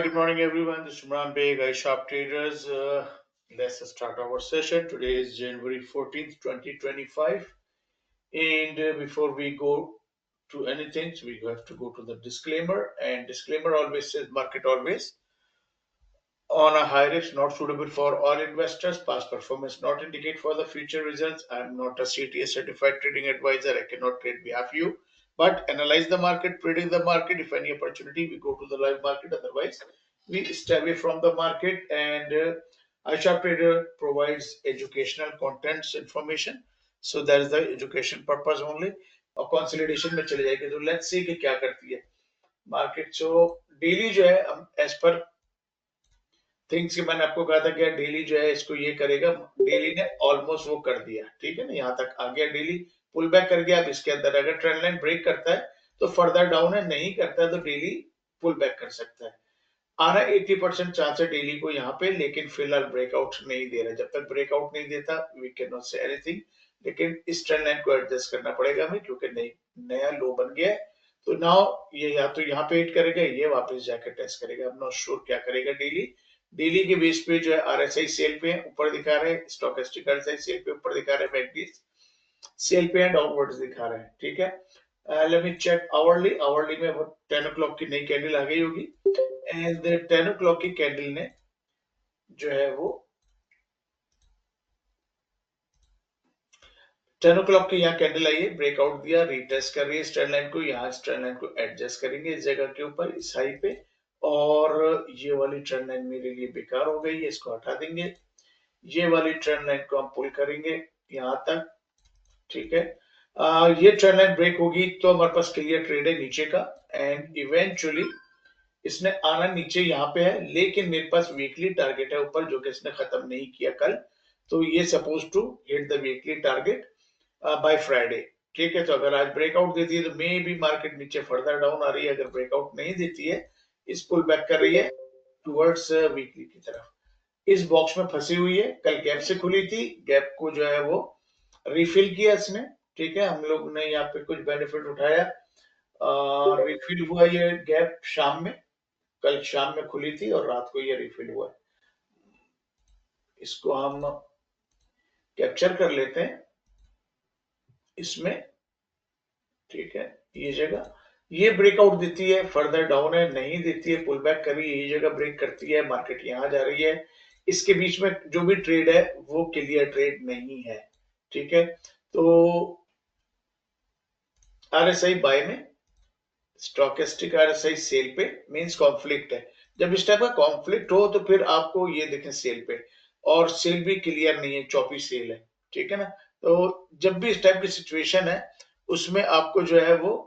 Hi, good morning, everyone. This is Imran Beg, iSharp Traders. Let's start our session. Today is January 14th, 2025. And before we go to anything, so we have to go to the disclaimer. And disclaimer always says market always on a high risk, not suitable for all investors. Past performance not indicate for the future results. I am not a CTA certified trading advisor. I cannot trade behalf of you. But analyze the market, predict the market. If any opportunity, we go to the live market. Otherwise, we stay away from the market. And iSharp Trader provides educational contents information. So that is the education purpose only. और consolidation में चले जाएंगे तो let's see कि क्या करती है market. So daily जो है हम एज पर थिंग्स की मैंने आपको कहा था कि डेली जो है इसको ये करेगा। डेली ने ऑलमोस्ट वो कर दिया, ठीक है ना, यहाँ तक आ गया, डेली पुल बैक कर गया। अब इसके अंदर अगर ट्रेंड लाइन ब्रेक करता है तो फर्दर डाउन है, नहीं करता है तो डेली पुल बैक कर सकता है। आना 80% चांस है डेली को यहाँ पे, लेकिन फिलहाल ब्रेकआउट नहीं दे रहा। जब तक ब्रेकआउट नहीं देता we can not say anything, लेकिन इस ट्रेंड लाइन को एडजस्ट करना पड़ेगा हमें क्योंकि नहीं नया लो बन गया है। तो नाउ ये या तो यहाँ पे हिट करेगा, ये वापस जाकर टेस्ट करेगा। अब नॉट श्योर क्या करेगा। डेली डेली के बेस पे जो है आरएसआई सेल पे ऊपर दिखा रहे हैं, स्टोकेस्टिक आरएसआई सेल पे ऊपर दिखा रहे हैं, मैग्नीज सेल पे है, डाउनवर्ड्स दिखा रहे हैं, ठीक है। Let me check hourly. Hourly में 10 o'clock की नई कैंडल आ गई होगी एंड 10 o'clock की कैंडल ने जो है वो 10 o'clock की यहाँ कैंडल आई है, ब्रेकआउट दिया, रीटेस्ट कर रही है स्ट्रेंड लाइन को। यहाँ स्ट्रेंड लाइन को एडजस्ट करेंगे इस जगह के ऊपर, इस हाई पे, और ये वाली ट्रेंड लाइन मेरे लिए बेकार हो गई है, इसको हटा देंगे। ये वाली ट्रेंड लाइन को हम पुल करेंगे यहाँ तक, ठीक है। ये ट्रेंड लाइन ब्रेक होगी तो हमारे पास क्लियर ट्रेड है नीचे का, एंड इवेंचुअली इसने आना नीचे यहाँ पे है, लेकिन मेरे पास वीकली टारगेट है ऊपर जो कि इसने खत्म नहीं किया कल। तो ये suppose to hit the weekly target by Friday, ठीक है। तो अगर आज ब्रेकआउट देती है तो मे भी मार्केट नीचे फर्दर डाउन आ रही है। अगर ब्रेकआउट नहीं देती है, इस पुल बैक कर रही है टुवर्ड्स वीकली की तरफ, इस बॉक्स में फंसी हुई है। कल गैप से खुली थी, गैप को जो है वो रिफिल किया इसने, ठीक है। हम लोग ने यहाँ पे कुछ बेनिफिट उठाया, रिफिल हुआ ये गैप शाम में, कल शाम में खुली थी और रात को ये रिफिल हुआ है। इसको हम कैप्चर कर लेते हैं इसमें, ठीक है। ये जगह ये ब्रेकआउट देती है, फर्दर डाउन है, नहीं देती है, पुल बैक कर रही है, ये जगह ब्रेक करती है, मार्केट यहाँ जा रही है। इसके बीच में जो भी ट्रेड है वो क्लियर ट्रेड नहीं है, ठीक है। तो आरएसआई बाय में, स्टोकेस्टिक आरएसआई सेल पे, मींस कॉन्फ्लिक्ट है। जब इस टाइप का कॉन्फ्लिक्ट हो तो फिर आपको ये देखें सेल पे, और सेल भी क्लियर नहीं है, चौपी सेल है, ठीक है ना। तो जब भी इस टाइप की सिचुएशन है उसमें आपको जो है वो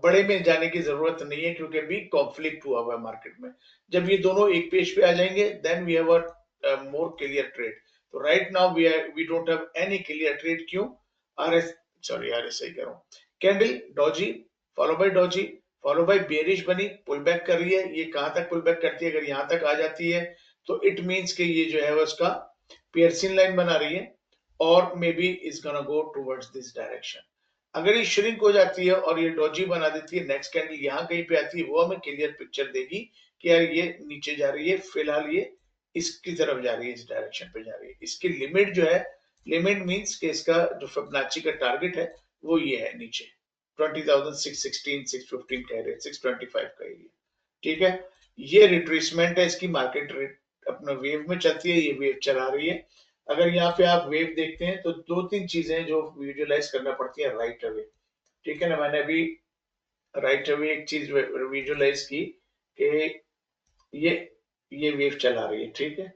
बड़े में जाने की जरूरत नहीं है, क्योंकि अभी कॉन्फ्लिक्ट हुआ हुआ है मार्केट में। जब ये दोनों एक पेज पे आ जाएंगे then we have a more clear trade. तो right now we don't have any clear trade. क्यों? आरएसआई कह रहा हूं, candle doji follow by doji follow by bearish बनी, पुल बैक कर रही है। ये कहां तक पुल बैक करती है? अगर यहां तक आ जाती है तो इट मींस कि ये जो है वो उसका पियर्सिंग लाइन बना रही है, और may be is gonna go towards this direction. अगर ये श्रिंक हो जाती है और ये डॉजी बना देती है, नेक्स्ट कैंडल यहाँ कहीं पे आती है, वो हमें क्लियर पिक्चर देगी कि यार ये नीचे जा रही है, फिलहाल ये इसकी तरफ जा रही है, इस डायरेक्शन पे जा रही है। इसकी लिमिट जो है, लिमिट मींस कि इसका जो फिबोनाची का टारगेट है वो ये है नीचे 20,616 615 कह रहे हैं, 625 का एरिया, ठीक है। ये रिट्रेसमेंट है इसकी, मार्केट अपना वेव में चलती है, ये वेव चला रही है। अगर यहाँ पे आप वेव देखते हैं तो दो तीन चीजें जो विजुअलाइज करना पड़ती है राइट अवे, ठीक है ना। मैंने अभी राइट अवे एक चीज विजुअलाइज की कि ये वेव चला रही है, ठीक है।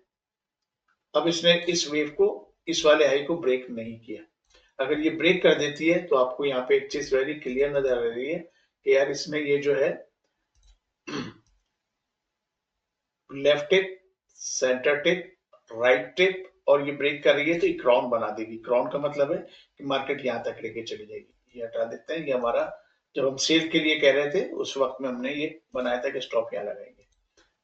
अब इसने इस वेव को, इस वाले हाई को ब्रेक नहीं किया। अगर ये ब्रेक कर देती है तो आपको यहाँ पे एक चीज वेरी क्लियर नजर आ रही है कि यार इसमें ये जो है left tip, centre tip, right tip, और ये ब्रेक कर रही है तो एक क्राउन बना देगी। क्राउन का मतलब है कि मार्केट यहाँ तक लेके चली जाएगी। ये हटा देते हैं, ये हमारा जब हम सेल के लिए कह रहे थे उस वक्त में हमने ये बनाया था कि स्टॉप यहाँ लगाएंगे,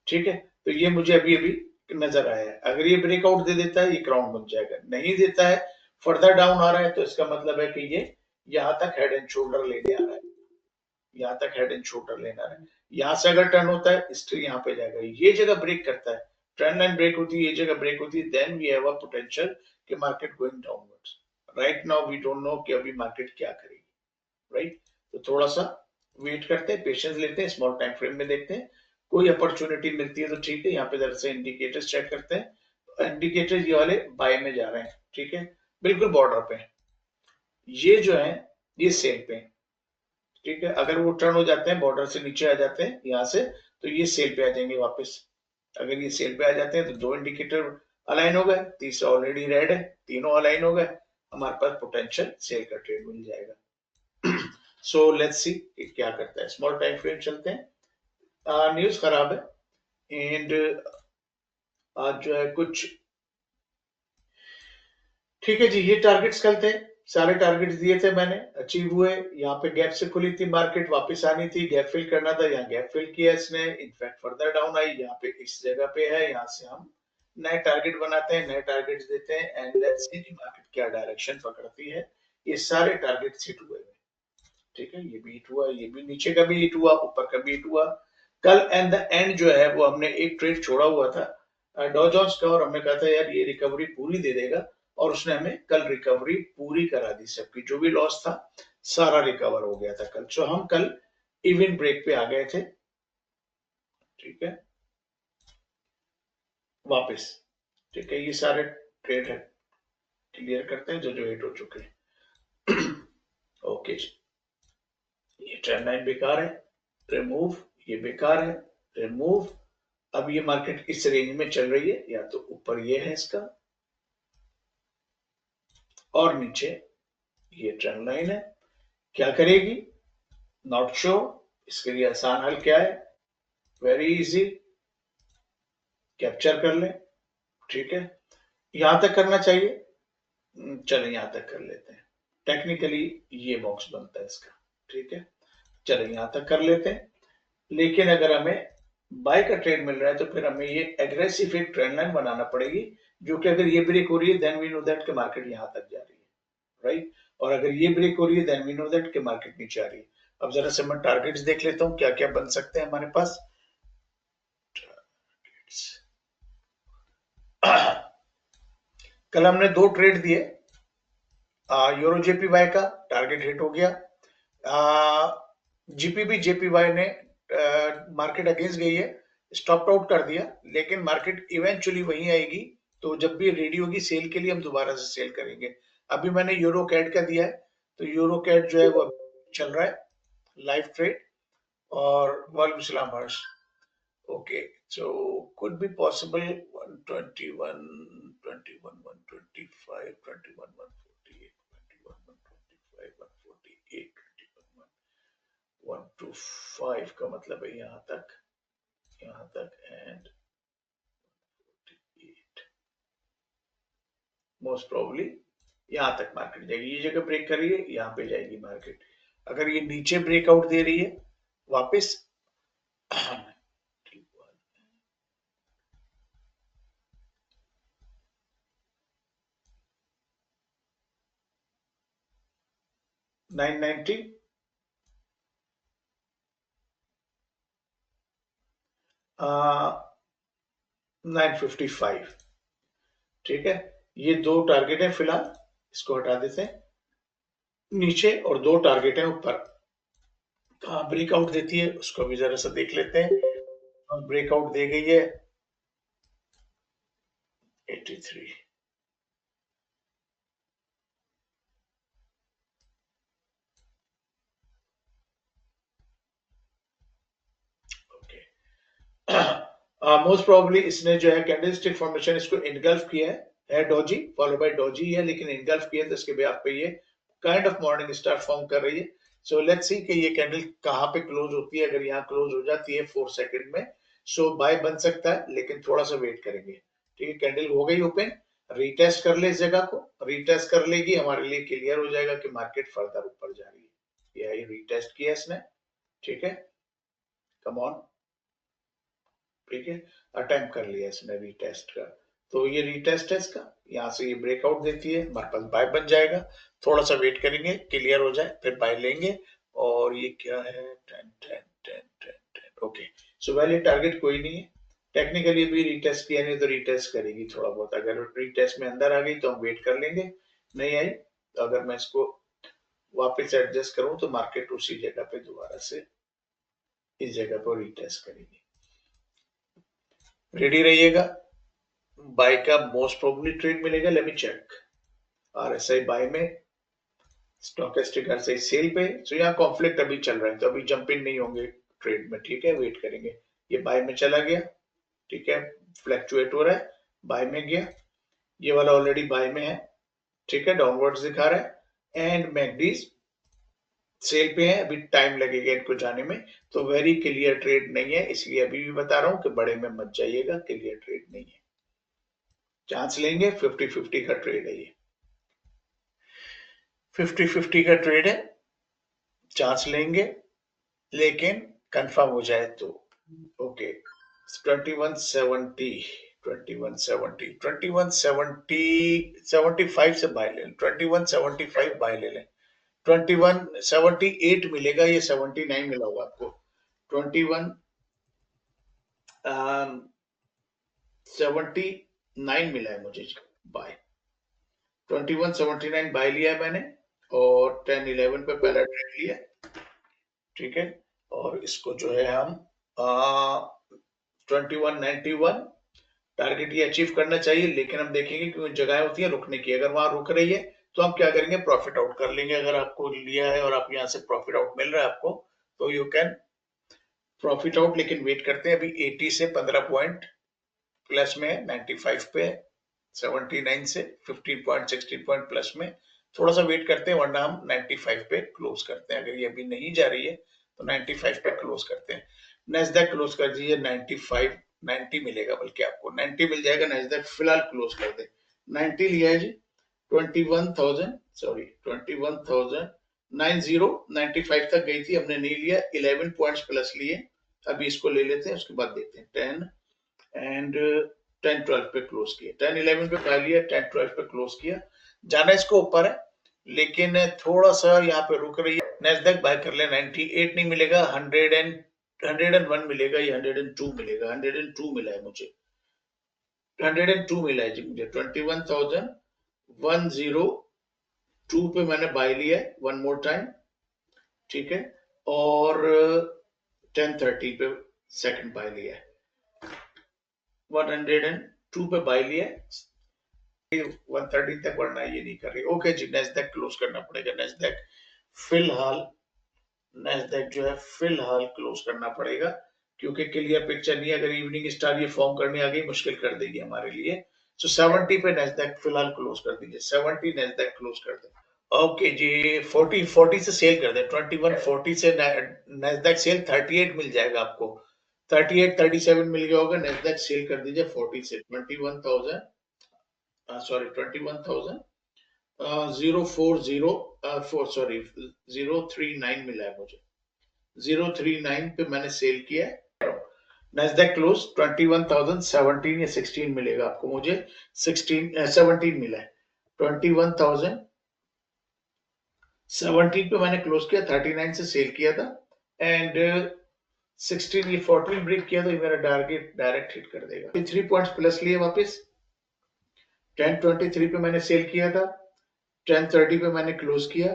ठीक है। तो ये मुझे अभी अभी नजर आया है। अगर ये ब्रेकआउट दे देता है ये क्राउन बन जाएगा, नहीं देता है, फर्दर डाउन आ रहा है, तो इसका मतलब है कि ये यहाँ तक हेड एंड शोल्डर लेने आ रहा है। यहाँ तक हेड एंड शोल्डर लेना है। यहाँ से अगर टर्न होता है स्टिल यहाँ पे जाएगा, ये जगह ब्रेक करता है, ट्रेंड लाइन ब्रेक होती है, ये जगह ब्रेक होती है, then we have a potential कि market going downwards. Right now we don't know कि अभी मार्केट क्या करेगी, राइट। तो थोड़ा सा वेट करते हैं, पेशेंस लेते हैं, स्मॉल टाइम फ्रेम में देखते हैं, कोई अपॉर्चुनिटी मिलती है तो ठीक है। यहाँ पे जरा से इंडिकेटर्स चेक करते हैं, इंडिकेटर ये वाले बाय में जा रहे हैं, ठीक है, बिल्कुल बॉर्डर पे। ये जो है ये सेल पे, ठीक है, अगर वो टर्न हो जाते हैं बॉर्डर से नीचे आ जाते हैं यहाँ से, तो ये सेल पे आ जाएंगे वापस। अगर ये सेल पे आ जाते हैं तो दो इंडिकेटर अलाइन हो गए, तीसरा ऑलरेडी रेड है, तीनों अलाइन हो गए, हमारे पास पोटेंशियल सेल का ट्रेड मिल जाएगा। सो लेट्स सी क्या करता है। स्मॉल टाइम फ्रेम चलते हैं। न्यूज खराब है एंड आज जो है कुछ, ठीक है जी, ये टारगेट्स कल थे, सारे टारगेट्स दिए थे मैंने, अचीव हुए। यहाँ पे गैप से खुली थी मार्केट, वापस आनी थी, गैप फिल करना था, यहाँ गैप फिल किया इसने, इनफैक्ट फर्दर डाउन आई, यहाँ पे इस जगह पे है, यहाँ से हम नए टारगेट बनाते हैं, नए टारगेट्स देते हैं एंड लेट्स सी कि मार्केट क्या डायरेक्शन पकड़ती है। ये सारे टारगेट हिट हुए, ठीक है, ये भी हिट हुआ, ये भी नीचे का भी हिट हुआ, ऊपर का भी हिट हुआ। कल एंड द एंड जो है वो हमने एक ट्रेड छोड़ा हुआ था डॉ जोन्स का, और हमने कहा था यार ये रिकवरी पूरी दे देगा, और उसने हमें कल रिकवरी पूरी करा दी, सबकी जो भी लॉस था सारा रिकवर हो गया था कल। सो हम कल इवन ब्रेक पे आ गए थे, ठीक है, वापस, ठीक है, ये सारे ट्रेड है क्लियर करते हैं जो जो हिट हो चुके हैं। ओके, ये ट्रेंड लाइन बेकार है, रिमूव, ये बेकार है, रिमूव। अब ये मार्केट इस रेंज में चल रही है, या तो ऊपर ये है इसका और नीचे ये ट्रेंड लाइन है, क्या करेगी नॉट श्योर। इसके लिए आसान हल क्या है, वेरी इजी, कैप्चर कर लें, ठीक है, यहां तक करना चाहिए। चले यहां तक कर लेते हैं, टेक्निकली ये बॉक्स बनता है इसका, ठीक है, चले यहां तक कर लेते हैं। लेकिन अगर हमें बाय का ट्रेड मिल रहा है तो फिर हमें ये एग्रेसिव एक ट्रेंड लाइन बनाना पड़ेगी, जो कि अगर ये ब्रेक हो रही है देन वी नो दैट कि मार्केट यहां तक जा रही है, राइट। और अगर ये ब्रेक हो रही है देन वी नो दैट कि मार्केट नीचे आ रही है। अब जरा से मैं टारगेट्स देख लेता हूँ क्या क्या बन सकते हैं हमारे पास। कल हमने दो ट्रेड दिए, यूरो जेपीवाई का टारगेट हिट हो गया, जीपीबी जेपीवाई ने मार्केट अगेंस्ट गई है, स्टॉप आउट कर दिया, लेकिन मार्केट इवेंचुअली वहीं आएगी, तो जब भी रेडी होगी सेल के लिए हम दोबारा से सेल करेंगे। अभी मैंने यूरो कैड का दिया है, तो यूरो कैड जो है वो चल रहा है लाइव ट्रेड। और वालेकुम सलाम हर्ष, okay, so could be possible 121 21 125 21 148 21 125 148 21 125 का मतलब है यहाँ तक एंड 48, मोस्ट प्रोबेबली यहाँ तक मार्केट जाएगी, ये जगह ब्रेक कर रही है, यहाँ पे जाएगी मार्केट। अगर ये नीचे ब्रेकआउट दे रही है वापस 990 955, ठीक है, ये दो टारगेट है फिलहाल, इसको हटा देते हैं नीचे, और दो टारगेट है ऊपर। कहाँ ब्रेकआउट देती है उसको भी जरा सा देख लेते हैं, और ब्रेकआउट दे गई है 83, मोस्ट प्रोबेबली इसने जो है कैंडलस्टिक फॉर्मेशन इसको इनगल्फ किया है डॉजी, फॉलो बाय डॉजी है, लेकिन इनगल्फ किया तो इसके बाद पे ये kind of morning star form कर रही है। सो लेट्स सी कि ये कैंडल कहाँ पे क्लोज होती है, अगर यहाँ क्लोज हो जाती है 4 सेकंड में सो बाय बन सकता है, लेकिन थोड़ा सा वेट करेंगे, ठीक है। कैंडल हो गई ओपन, रीटेस्ट कर ले इस जगह को, रीटेस्ट कर लेगी हमारे लिए क्लियर हो जाएगा कि मार्केट फर्दर ऊपर जा रही है, ये रीटेस्ट किया इसने, ठीक है, कम ऑन, ठीक है, अटेम्प्ट कर लिया इसने रीटेस्ट का, तो ये रीटेस्ट है इसका, यहाँ से ये ब्रेकआउट देती है हमारे पास बाय बन जाएगा, थोड़ा सा वेट करेंगे क्लियर हो जाए फिर बाय लेंगे, और ये क्या है 10 10 10 10 10 ओके। सो वैलिड टारगेट कोई नहीं है, टेक्निकली भी रीटेस्ट किया नहीं तो रीटेस्ट करेगी थोड़ा बहुत, अगर रीटेस्ट में अंदर आ गई तो हम वेट कर लेंगे, नहीं आई तो अगर मैं इसको वापस एडजस्ट करूं तो मार्केट उसी जगह पे दोबारा से इस जगह पर रीटेस्ट करेगी। रेडी रहिएगा, बाय का मोस्ट प्रोबेबली ट्रेड मिलेगा, let me check. RSI buy में, स्टॉकेस्टिक आरएसआई सेल पे, तो यहाँ कॉन्फ्लिक्ट अभी चल रहा है तो अभी जंप इन नहीं होंगे ट्रेड में, ठीक है, वेट करेंगे। ये बाय में चला गया, ठीक है, फ्लैक्चुएट हो रहा है, बाय में गया, ये वाला ऑलरेडी बाय में है, ठीक है, डाउनवर्ड्स दिखा रहा है, एंड मैगडीज सेल पे है, अभी टाइम लगेगा इनको जाने में, तो वेरी क्लियर ट्रेड नहीं है, इसलिए अभी भी बता रहा हूं कि बड़े में मत जाइएगा, क्लियर ट्रेड नहीं है, चांस लेंगे 50-50 का ट्रेड है, ये 50-50 का ट्रेड है, चांस लेंगे लेकिन कंफर्म हो जाए तो ओके। 2170 2170 2175 से बाय ले लें, 2175 बाय ले लें, 2178 मिलेगा, ये 79 मिला हुआ आपको, 2179 मिला है मुझे बाय, 2179 बाय लिया है मैंने, और 10-11 पे पहला ट्रेड लिया, ठीक है, और इसको जो है हम 2191 टारगेट ये अचीव करना चाहिए, लेकिन हम देखेंगे कि जगह होती है रुकने की, अगर वहां रुक रही है तो हम क्या करेंगे, प्रॉफिट आउट कर लेंगे, अगर आपको लिया है और आप यहाँ से प्रॉफिट आउट मिल रहा है आपको, तो यू कैन प्रॉफिट आउट, लेकिन वेट करते हैं, अभी 80 से 15 पॉइंट प्लस में, 95 पे, 79 से 15 पॉइंट 16 पॉइंट प्लस में, थोड़ा सा वेट करते हैं, वरना हम 95 पे क्लोज करते हैं, अगर ये अभी नहीं जा रही है तो 95 पे क्लोज करते हैं। नेस्डैक क्लोज कर दीजिए 95, 90 मिलेगा, बल्कि आपको 90 मिल जाएगा, नेस्डैक फिलहाल क्लोज कर दे, 90 लिया है जी, 21,000 सॉरी 21,090 95 तक गई थी, हमने नहीं लिया, 11 पॉइंट्स प्लस लिए, अभी इसको ले लेते हैं, उसके बाद देखते हैं 10 एंड 10-12 पे क्लोज किया, 10-11 पे पा लिया, 10-12 पे क्लोज किया, जाना इसको ऊपर है, लेकिन थोड़ा सा यहाँ पे रुक रही है, नेस्डैक बाय कर ले, 98 नहीं मिलेगा, 101 मिलेगा, या 102 मिलेगा, 102 मिला है मुझे, 102 मिला है जी मुझे, 21,102 पे मैंने बाय लिया है, वन मोर टाइम, ठीक है, और 1030 पे सेकंड बाय लिया है, 102 पे बाय लिया है, 130 तक बढ़ना ये नहीं कर रही, ओके जी, नेस्डैक क्लोज करना पड़ेगा, नेस्डैक फिलहाल, नेस्डैक जो है फिलहाल क्लोज करना पड़ेगा, क्योंकि क्लियर पिक्चर नहीं है, अगर इवनिंग स्टार ये फॉर्म करने आ गई मुश्किल कर देगी हमारे लिए, तो 70 पे नेस्डैक फिलहाल क्लोज कर दीजिए, 70 नेस्डैक क्लोज कर दे, ओके जी, 40 से सेल कर दे, 2140 से नेस्डैक सेल, 38 मिल जाएगा आपको, 38-37 मिल गया होगा, नेस्डैक सेल कर दीजिए 40 से, 21,000 सॉरी 21,000 सॉरी 039 मिला है मुझे, 039 पे मैंने सेल किया है, नेस्डैक क्लोज 21,017 या 16 मिलेगा आपको, मुझे 17 मिला है, 21,017 पे मैंने क्लोज किया, 39 से सेल किया था, एंड 16 ये 14 ब्रेक किया तो ये मेरा टारगेट डायरेक्ट हिट कर देगा, 3 पॉइंट्स प्लस लिए वापस, 1023 पे मैंने सेल किया था, 1030 पे मैंने क्लोज किया,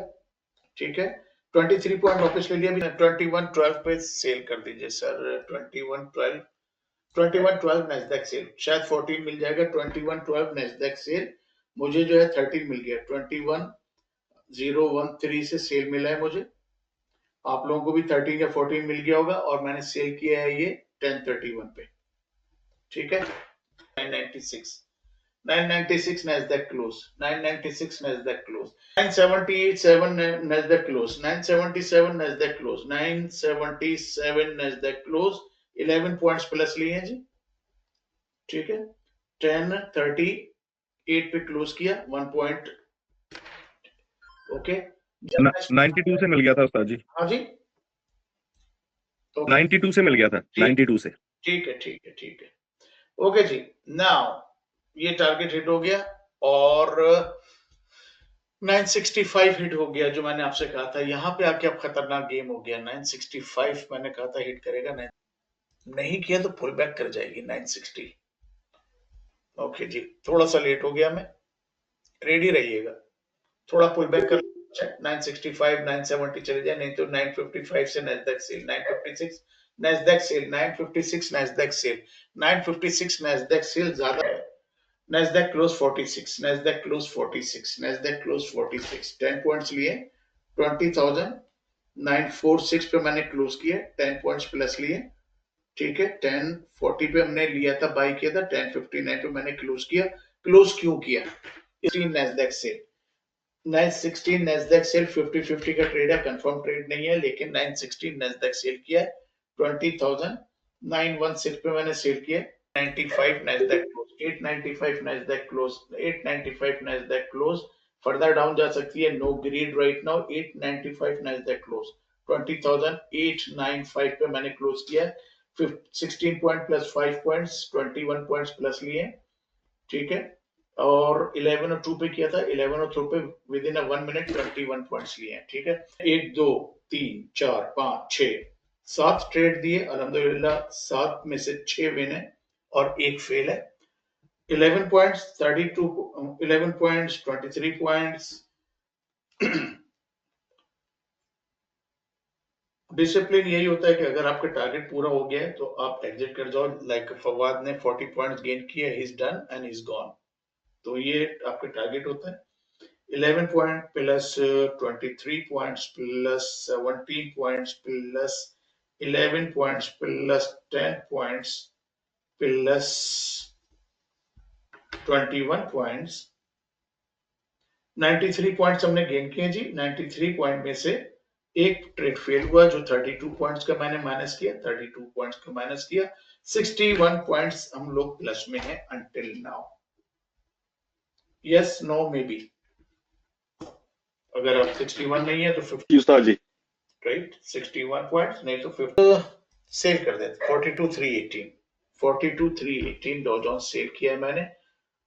ठीक है, 23 पॉइंट वापस ले लिया, 2112 पे सेल कर दीजिए सर, 2112 नेस्डैक सेल, शायद 14 मिल जाएगा, 2112 नेस्डैक सेल, मुझे जो है 13 मिल गया, 21,013 से सेल मिला है मुझे, आप लोगों को भी 13 या 14 मिल गया होगा, और मैंने सेल किया है ये 1031 पे, ठीक है, 996 Nasdaq close, 996 Nasdaq close, 978 Nasdaq close, 977 Nasdaq close, 977 Nasdaq close, 11 points plus लिए हैं जी, ठीक है, 1038 पे क्लोज किया, 1 पॉइंट, ओके, 92 से मिल गया था उस्ताद जी, हाँ जी, 92 से मिल गया था, 92 से, ठीक है, ठीक है, ठीक है, ओके जी, नाउ ये टारगेट हिट हो गया, और 965 हिट हो गया, जो मैंने आपसे कहा था। यहाँ पे आके अब खतरनाक गेम हो गया। 965 मैंने कहा था हिट करेगा, नहीं किया तो पुल बैक कर जाएगी 960। ओके जी, थोड़ा सा लेट हो गया मैं, रेडी रहिएगा। थोड़ा पुल बैक कर 965 970 चले जाए, नहीं तो 955 से Nasdaq sell, 956 Nasdaq sell, 956 Nasdaq sell, 956 Nasdaq sell ज्यादा है। Nasdaq close 46, Nasdaq close 46, Nasdaq close 46, 10 points लिए, 20,946 पे मैंने क्लोज किया, 10 पॉइंट्स प्लस लिए। ठीक है, 1040 पे हमने लिया था, बाई किया था, 1059 पे मैंने क्लोज किया। क्लोज क्यों किया? 16 नैस्डैक सेल, 916 नैस्डैक सेल 50-50 का ट्रेड है, कंफर्म ट्रेड नहीं है, लेकिन 916 नैस्डैक सेल किया है। 20,916 पे मैंने सेल किया। 95 Nasdaq close, 895 Nasdaq close, 895 Nasdaq close. Further down जा सकती है, no greed right now. 895 Nasdaq close, 20,895 पे मैंने क्लोज किया। 16 point plus 5 points, 21 points plus लिए। ठीक है, और 11 और 2 पे किया था, 11 और 2 पे विद इन 1 मिनट 21 पॉइंट्स लिए हैं। ठीक है, 1 2 3 4 5 6 7 ट्रेड दिए, अल्हम्दुलिल्लाह 7 में से 6 विन है और एक फेल है। 11 पॉइंट्स, 32 11 पॉइंट्स, 23 पॉइंट्स। डिसिप्लिन यही होता है कि अगर आपका टारगेट पूरा हो गया है तो आप एग्जिट कर जाओ। लाइक फवाद ने 40 पॉइंट्स गेन किए, he is done and he is gone. तो ये आपका टारगेट होता है। 11 point plus 23 points plus 17 points plus 11 points plus 10 points plus 21 points, 93 points हमने गेन किए जी। 93 पॉइंट में से एक ट्रेड फेल हुआ, जो 32 पॉइंट्स का मैंने माइनस किया, 32 पॉइंट्स का माइनस किया। 61 पॉइंट्स हम लोग प्लस में हैं until now. Yes no maybe, अगर आप 61 नहीं है तो 50 उस्ताद जी। राइट, 61 पॉइंट्स, नहीं तो 50 सेल कर देते। 42,318, 42,318 डॉ जोन्स सेल किया है मैंने।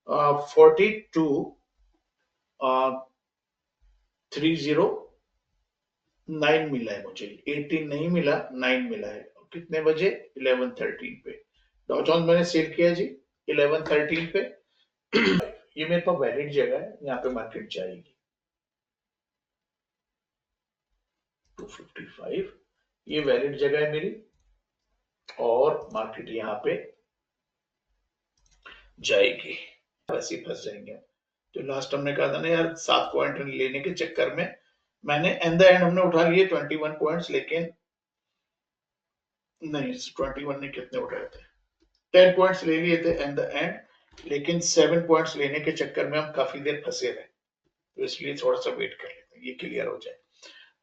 42,309 मिला है मुझे, 18 नहीं मिला, 9 मिला है। कितने बजे? 11:13 पे डॉ जोन्स मैंने सेल किया जी, 11:13 पे। ये मेरे पास वैलिड जगह है, यहाँ पे मार्केट जाएगी 255, ये वैलिड जगह है मेरी, और मार्केट यहाँ पे जाएगी, वैसे ही फंस जाएंगे। तो लास्ट हमने कहा था ना यार, 7 पॉइंट लेने के चक्कर में मैंने एंड द एंड हमने उठा लिए 21 पॉइंट्स, लेकिन नहीं, 21 ने कितने उठाए थे? 10 पॉइंट्स ले लिए थे एंड द एंड, लेकिन 7 पॉइंट्स लेने के चक्कर में हम काफी देर फंसे रहे, तो इसलिए थोड़ा सा वेट कर लेते हैं, ये क्लियर हो जाए।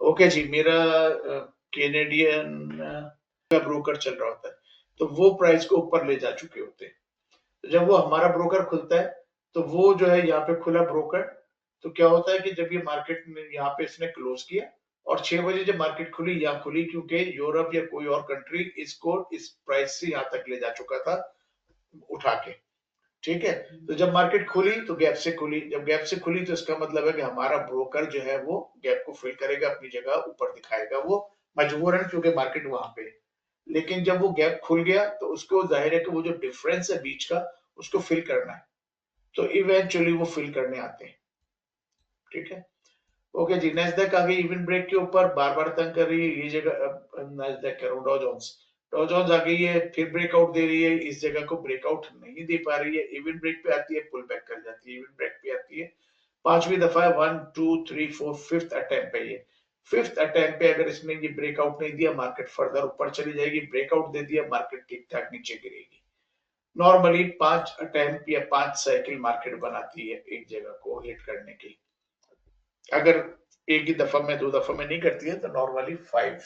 ओके जी, मेरा कैनेडियन का ब्रोकर चल रहा होता है, तो वो प्राइस को ऊपर ले जा चुके होते हैं। तो जब वो हमारा ब्रोकर खुलता है, तो वो जो है यहाँ पे खुला ब्रोकर, तो क्या होता है कि जब ये मार्केट में यहाँ पे इसने क्लोज किया, और 6 बजे जब मार्केट खुली, यहाँ खुली क्योंकि यूरोप या कोई और कंट्री इसको इस प्राइस से यहाँ तक ले जा चुका था उठा के। ठीक है, तो जब मार्केट खुली तो गैप से खुली, जब गैप से खुली तो इसका मतलब है कि हमारा ब्रोकर जो है वो गैप को फिल करेगा, अपनी जगह ऊपर दिखाएगा वो मजबूरन, क्योंकि मार्केट वहां पे। लेकिन जब वो गैप खुल गया तो उसको जाहिर है कि वो जो डिफरेंस है बीच का, उसको फिल करना है, तो इवेंचुअली वो फिल करने आते हैं। ठीक है, ओके जी, नैस्डैक आ गई इवन ब्रेक के ऊपर, बार बार तंग कर रही है ये जगह। नैस्डैक कह रहा हूं, डॉ जोन्स, डॉ जोन्स आ गई है, फिर ब्रेकआउट दे रही है, इस जगह को ब्रेकआउट नहीं दे पा रही है, इवन ब्रेक पे आती है, पुल बैक कर जाती है, इवन ब्रेक पे आती है, पांचवी दफा है, 1 2 3 4 फिफ्थ अटेम्प्ट है ये। फिफ्थ अटेम्प्ट पे अगर इसने ये ब्रेकआउट नहीं दिया, मार्केट फर्दर ऊपर चली जाएगी, ब्रेकआउट दे दिया, मार्केट ठीक ठाक नीचे गिरेगी। नॉर्मली 5 अटेम्प्ट या 5 साइकिल मार्केट बनाती है एक जगह को हिट करने के लिए। अगर एक ही दफा में, 2 दफा में नहीं करती है, तो नॉर्मली 5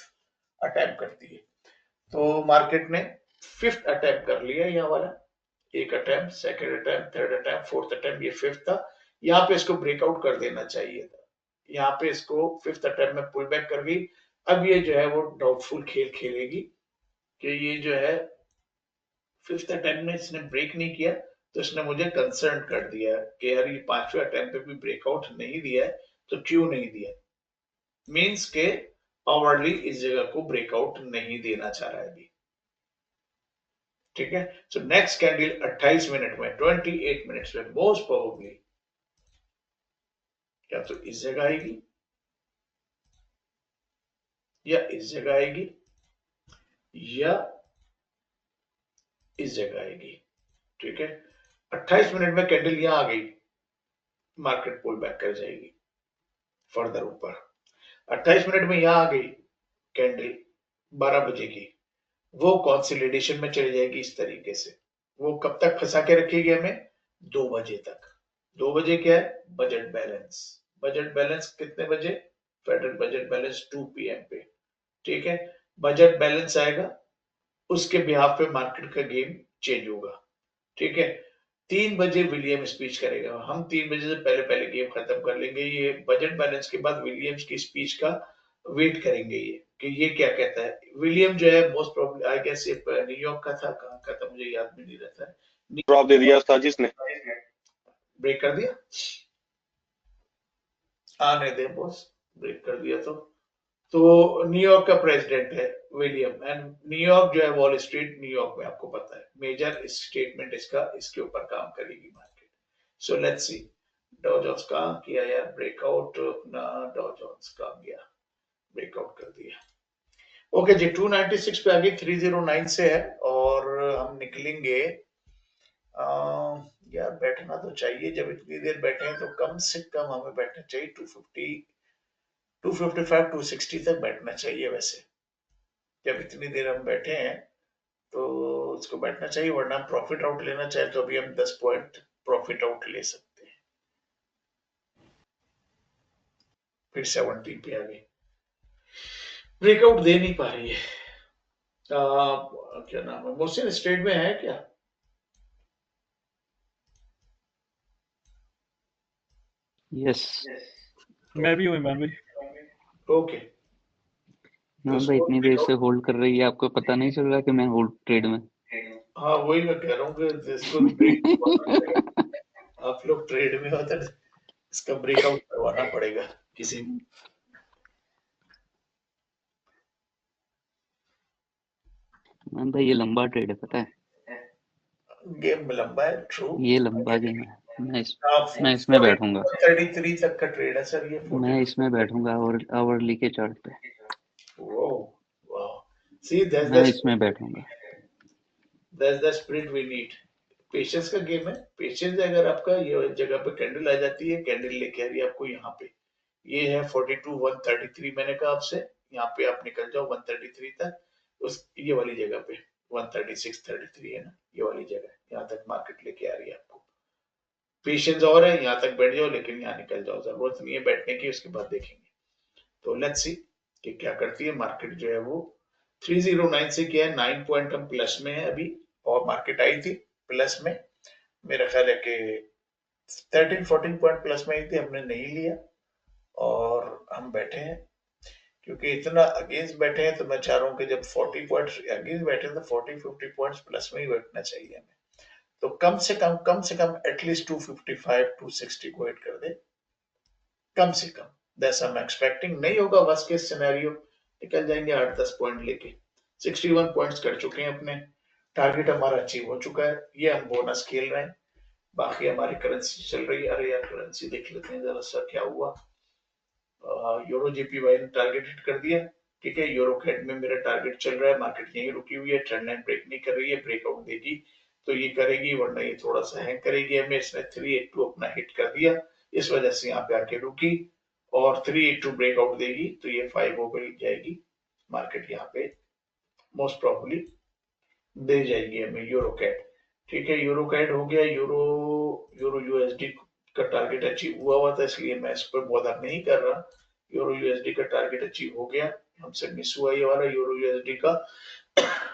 अटेम्प्ट करती है। तो मार्केट ने फिफ्थ अटेम्प्ट कर लिया, यहाँ वाला एक attempt, second attempt, third attempt, fourth attempt, ये फिफ्थ था। यहाँ पे इसको ब्रेकआउट कर देना चाहिए था, यहाँ पे इसको फिफ्थ अटेम्प्ट में पुल बैक कर गई। अब ये जो है वो डाउटफुल खेल खेलेगी कि ये जो है फिफ्थ अटेम्प्ट में इसने ब्रेक नहीं किया, तो इसने मुझे कंसर्न कर दिया कि यार ये 5वें अटेम्प्ट पे भी ब्रेकआउट नहीं दिया है, तो क्यों नहीं दिया? मीन्स के आवरली इस जगह को ब्रेकआउट नहीं देना चाह रहा है अभी। ठीक है, सो नेक्स्ट कैंडल 28 मिनट में, 28 मिनट्स में मोस्ट प्रोबेबली या तो इस जगह आएगी या इस जगह आएगी या इस जगह आएगी। ठीक है, 28 मिनट में कैंडल यहां आ गई, मार्केट पुल बैक कर जाएगी फर्दर ऊपर। 28 मिनट में यहां आ गई कैंडल 12 बजे की, वो कंसोलिडेशन में चली जाएगी इस तरीके से। वो कब तक फंसा के रखेगी हमें? 2 बजे तक। 2 बजे क्या है? Budget balance. बजट बैलेंस कितने बजे? फेडरल बजट बैलेंस 2 पीएम पे। ठीक है, बजट बैलेंस आएगा, उसके बिहाफ पे मार्केट का गेम चेंज होगा। ठीक है, 3 बजे विलियम स्पीच करेगा, हम 3 बजे से पहले पहले गेम खत्म कर लेंगे। ये बजट बैलेंस के बाद विलियम्स की स्पीच का वेट करेंगे, ये कि ये क्या कहता है। विलियम जो है मोस्ट प्रोबेबली आई गेस ये न्यूयॉर्क का था, कहाँ का था मुझे याद भी नहीं रहता है। ड्रॉप दे दिया उस्ताद जी इसने। ब्रेक कर दिया, आने दे बॉस, ब्रेक कर दिया तो न्यूयॉर्क का प्रेसिडेंट है विलियम, एंड न्यूयॉर्क जो है वॉल स्ट्रीट न्यूयॉर्क में आपको पता है मेजर स्टेटमेंट इसका इसके ऊपर काम करेगी मार्केट। सो लेट्स सी डॉ जोन्स काम किया यार, ब्रेकआउट अपना डॉ जोन्स काम किया, ब्रेकआउट कर दिया। ओके जी, 296 पे आगे 309 से है और हम निकलेंगे। यार बैठना तो चाहिए, जब इतनी देर बैठे हैं तो कम से कम हमें बैठना चाहिए 250 255 260 तक बैठना चाहिए वैसे। जब इतनी देर हम बैठे हैं तो उसको बैठना चाहिए, वरना प्रॉफिट आउट लेना चाहे तो अभी हम 10 पॉइंट प्रॉफिट आउट ले सकते हैं। फिर 17 पे आ गई, ब्रेकआउट दे नहीं पा रही है। क्या नाम है, मोहसिन स्टेट में है क्या? यस। मैं भी हूँ इमरान भाई। ओके, तो हाँ भाई, इसको इतनी देर से होल्ड कर रही है, आपको पता नहीं चल रहा कि मैं होल्ड ट्रेड में। हाँ वही मैं कह रहा हूँ कि इसको ब्रेक करवाना पड़ेगा। आप लोग ट्रेड में हो तो इसका ब्रेकआउट करवाना पड़ेगा किसी। हाँ भाई, ये लंबा ट्रेड है, पता है, गेम लंबा है, ट्रू। ये लंबा गेम है। मैं इसमें बैठूंगा, 33 तक का ट्रेड है सर ये, मैं 42। इसमें बैठूंगा आवरली के चार्ट पे, वाह, सी मैं इसमें बैठूंगा। That's the spirit we need. Patience का गेम है, पेशेंस अगर आपका ये जगह पे कैंडल आ जाती है, कैंडल लेके आ रही है आपको यहाँ पे, ये है 42 133 मैंने कहा आपसे, यहाँ पे आप निकल जाओ 133 तक, उस ये वाली जगह पे 136 33 है ना, ये वाली जगह यहाँ तक मार्केट लेके आ रही है आपको। पेशेंस और है, यहाँ तक बैठ जाओ लेकिन यहाँ निकल जाओ, जरूरत नहीं है बैठने की, उसके बाद देखेंगे। तो लेट्स सी कि क्या करती है मार्केट जो है वो। 309 से क्या है, 9 पॉइंट हम प्लस में है अभी, और मार्केट आई थी प्लस में, मेरा ख्याल है कि 13-14 पॉइंट प्लस में आई थी, हमने नहीं लिया और हम बैठे हैं। क्योंकि इतना अगेंस्ट बैठे हैं तो मैं चाह रहा हूँ कि जब 40 पॉइंट्स अगेंस्ट बैठे हैं तो 40-50 पॉइंट्स प्लस में ही बैठना चाहिए हमें। तो कम से कम एटलीस्ट 255 260 को हिट कर दे, कम से कम। That's I am expecting. नहीं होगा वर्स्ट केस सिनेरियो, निकल जाएंगे 8-10 पॉइंट लेके। 61 पॉइंट्स कर चुके हैं अपने, टारगेट हमारा अचीव हो चुका है, ये हम बोनस खेल रहे हैं। बाकी हमारी करेंसी चल रही है, अरे यार करेंसी देख लेते हैं जरा सा क्या हुआ। यूरो जीपीवाई ने टारगेट हिट कर दिया। ठीक है, यूरो कैड में मेरा टारगेट चल रहा है, मार्केट यहीं रुकी हुई है, ट्रेंड लाइन ब्रेक नहीं कर रही है, ब्रेकआउट देगी तो ये करेगी, वरना ये थोड़ा सा हैंग करेगी हमें। इसने 382 अपना हिट कर दिया, इस वजह से यहाँ पे आके रुकी, और 382 ब्रेकआउट देगी तो ये 5 ओवर जाएगी मार्केट, यहाँ पे मोस्ट प्रॉब्ली दे जाएगी हमें यूरो कैड। ठीक है, यूरो कैड हो गया, यूरो यूरो यूएसडी का टारगेट अचीव हुआ था, इसलिए मैं इस पर बॉदर नहीं कर रहा। यूरो यूएसडी का टारगेट अचीव हो गया, हमसे मिस हुआ ये वाला यूरो यूएसडी का,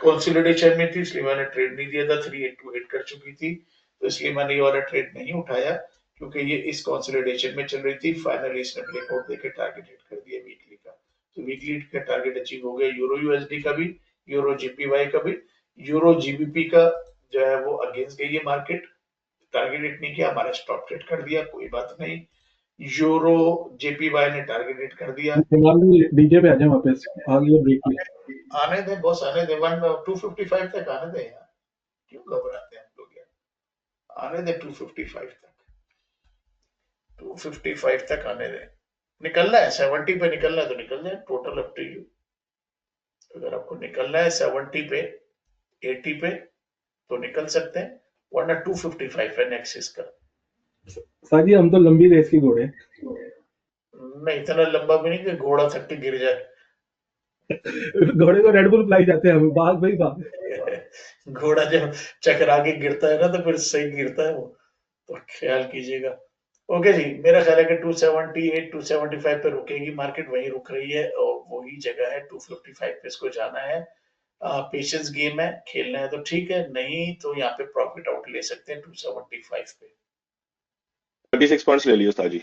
कंसोलिडेशन में थी इसलिए मैंने ट्रेड नहीं दिया था, 382 हिट कर चुकी थी तो इसलिए मैंने ये वाला ट्रेड नहीं उठाया, क्योंकि ये इस कंसोलिडेशन में चल रही थी। फाइनली इसने ब्रेकआउट देके टारगेट हिट कर दिया वीकली का, तो वीकली का टारगेट अचीव हो गया यूरो यूएसडी का भी, यूरो जीपीवाई का भी। यूरो जीबीपी का जो है वो अगेंस्ट गई है मार्केट, टारगेट हिट नहीं किया, हमारा स्टॉप ट्रेड कर दिया, कोई बात नहीं। यूरो जेपीवाई ने टारगेट हिट कर दिया। डीजे पे आ जाए वापस, आ गया ब्रेक पे। आने दे बॉस, आने दे, 255 तक आने दे यार, क्यों घबराते हैं हम लोग यार, आने दे 255 तक, 255 तक आने दे। निकलना है 70 पे, निकलना है तो निकल जाए, टोटल अप टू यू। अगर आपको निकलना है 70 पे, 80 पे तो निकल सकते हैं, वरना 255 है नेक्सिस का। साजी हम तो लंबी रेस की घोड़े। नहीं इतना लंबा भी नहीं कि घोड़ा थक के गिर जाए। घोड़े को रेड बुल पिलाई जाते हैं, हमें भाग भाई भाग। घोड़ा जब चकरा के गिरता है ना तो फिर सही गिरता है वो, तो ख्याल कीजिएगा। ओके जी, मेरा ख्याल है कि 278 275 पे रुकेगी मार्केट, वहीं रुक रही है और वही जगह है 255 पे इसको जाना है। पेशेंस गेम है, खेलना है तो ठीक है, नहीं तो यहाँ पे प्रॉफिट आउट ले सकते हैं 275 पे। 36 पॉइंट्स ले लिए उस्ताद जी।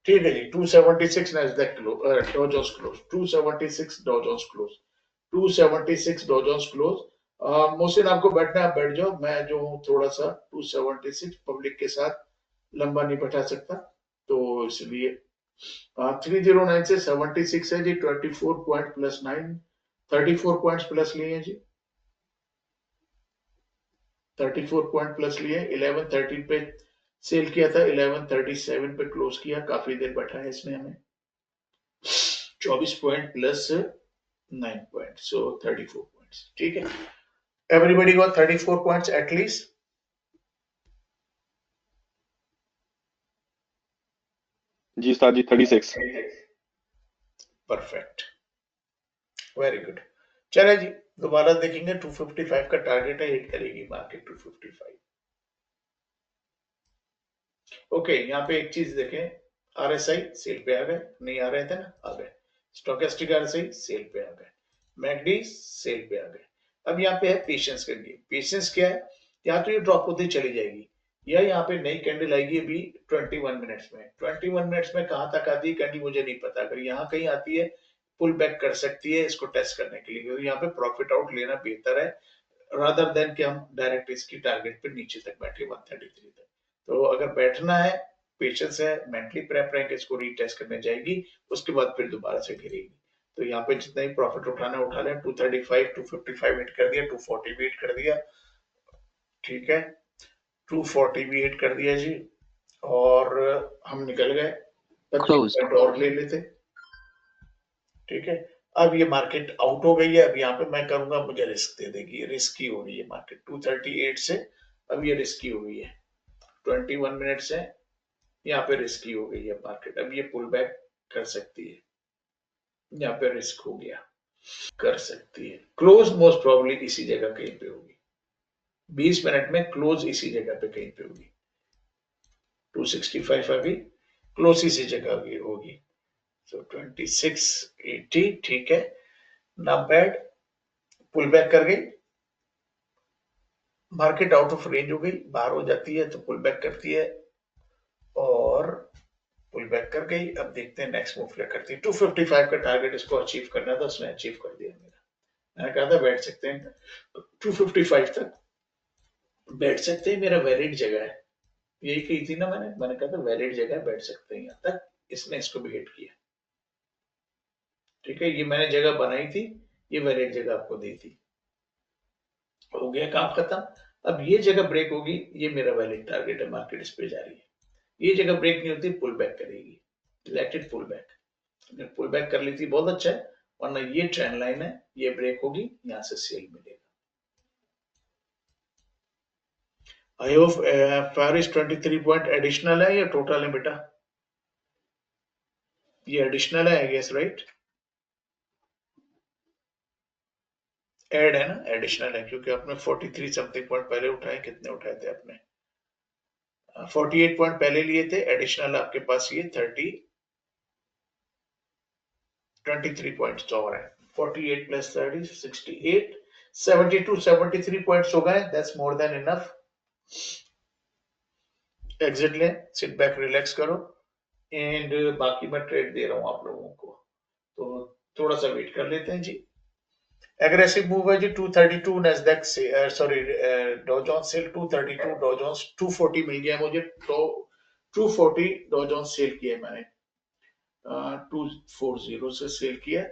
ठीक है जी, 276 नैस्डैक क्लोज, डॉ जोन्स क्लोज, 276 डॉ जोन्स क्लोज, 276 डॉ जोन्स क्लोज। मोहसिन आपको बैठना है आप बैठ जाओ, मैं जो हूँ थोड़ा सा 276 पब्लिक के साथ लंबा नहीं बैठा सकता, तो इसलिए 309 से 76 है जी, 24 पॉइंट प्लस 9, 34 पॉइंट्स प्लस लिए जी, 34 पॉइंट प्लस लिए, 11:30 पे सेल किया था, 11:37 पे क्लोज किया, काफी देर बैठा है इसने हमें, 24 point plus 9 point, so 34 points, ठीक है। Everybody got 34 points at least. जी उस्ताद जी 36। Perfect, very good. चले जी, दोबारा देखेंगे 255 का टारगेट है, हिट करेगी मार्केट 255। ओके, यहाँ पे एक चीज देखें, आरएसआई सेल पे आ गए, नहीं आ रहे थे ना, आ गए। स्टोकेस्टिक आरएसआई सेल पे आ गए, मैकडी सेल पे आ गए। अब यहाँ पे है पेशेंस का गेम। पेशेंस क्या है, या तो ये ड्रॉप होती चली जाएगी, या यहाँ पे नई कैंडल आएगी अभी 21 मिनट्स में। 21 मिनट्स में कहां तक आती है कैंडल मुझे नहीं पता, अगर यहाँ कहीं आती है पुल बैक कर सकती है इसको टेस्ट करने के लिए, क्योंकि यहाँ पे प्रॉफिट आउट लेना बेहतर है रादर देन कि हम डायरेक्ट इसकी टारगेट पे नीचे तक बैठे 133 तक। तो अगर बैठना है, पेशेंस है, मेंटली प्रेप रहेंगे, इसको रीटेस्ट करने जाएगी, उसके बाद फिर दोबारा से गिरेगी। तो यहाँ पे जितना ही प्रॉफिट उठाना उठा लें, 235 255 हिट कर दिया, 240 भी हिट कर दिया, ठीक है, 240 भी हिट कर दिया जी, और हम निकल गए, 25 पॉइंट और ले लेते, ठीक है। अब ये मार्केट आउट हो गई है, अब यहाँ पे मैं करूंगा, मुझे रिस्क दे देगी, ये रिस्की हो रही है मार्केट 238 से, अब ये रिस्की हो गई है, 21 मिनट से यहाँ पे रिस्की हो गई है मार्केट, अब ये पुल बैक कर सकती है, यहाँ पे रिस्क हो गया, कर सकती है क्लोज, मोस्ट प्रोबेबली इसी जगह कहीं पे होगी, 20 मिनट में क्लोज इसी जगह पे कहीं पे होगी, 265 अभी क्लोज इसी जगह होगी, सो 2680, ठीक है, ना बैड, पुल बैक कर गई मार्केट, आउट ऑफ रेंज हो गई, बाहर हो जाती है तो पुल बैक करती है, और पुल बैक कर गई। अब देखते हैं नेक्स्ट मूव क्या करती है। 255 का टारगेट इसको अचीव करना था, उसने अचीव कर दिया मेरा, मैंने कहा था बैठ सकते हैं 255 तक, बैठ सकते हैं, मेरा वैलिड जगह है, यही कही थी ना मैंने कहा था वैलिड जगह है, बैठ सकते हैं यहाँ तक, इसने इसको भी हिट किया, ठीक है, ये मैंने जगह बनाई थी, ये वैलिड जगह आपको दी थी, हो गया काम खत्म। अब ये जगह ब्रेक होगी, ये मेरा वैलिड टारगेट है, मार्केट इस पे जा रही है, ये जगह ब्रेक नहीं होती पुल बैक करेगी, लेट इट पुल बैक, अगर पुल बैक कर ली थी बहुत अच्छा है, वरना ये ट्रेंड लाइन है, ये ब्रेक होगी, यहां से सेल मिलेगा। I hope Faris 23 point additional है या टोटल है बेटा, ये एडिशनल है आई गेस, राइट, ऐड है ना, एडिशनल है, क्योंकि आपने 43 समथिंग पॉइंट पहले उठाए, कितने उठाए थे आपने, 48 पॉइंट पहले लिए थे, एडिशनल आपके पास ये 23 पॉइंट्स और है, 48 प्लस 30 68, 72 73 पॉइंट्स हो गए, that's more than enough. Exit लें, सिट बैक रिलैक्स करो, एंड बाकी मैं ट्रेड दे रहा हूं आप लोगों को, तो थोड़ा सा वेट कर लेते हैं जी। एग्रेसिव मूव है जी 232 नैस्डैक से, सॉरी डॉ जोन्स सेल 232, डॉ जोन्स 240 मिल गया मुझे, तो 240 डॉ जोन्स सेल किया है मैंने, 240 से सेल किया।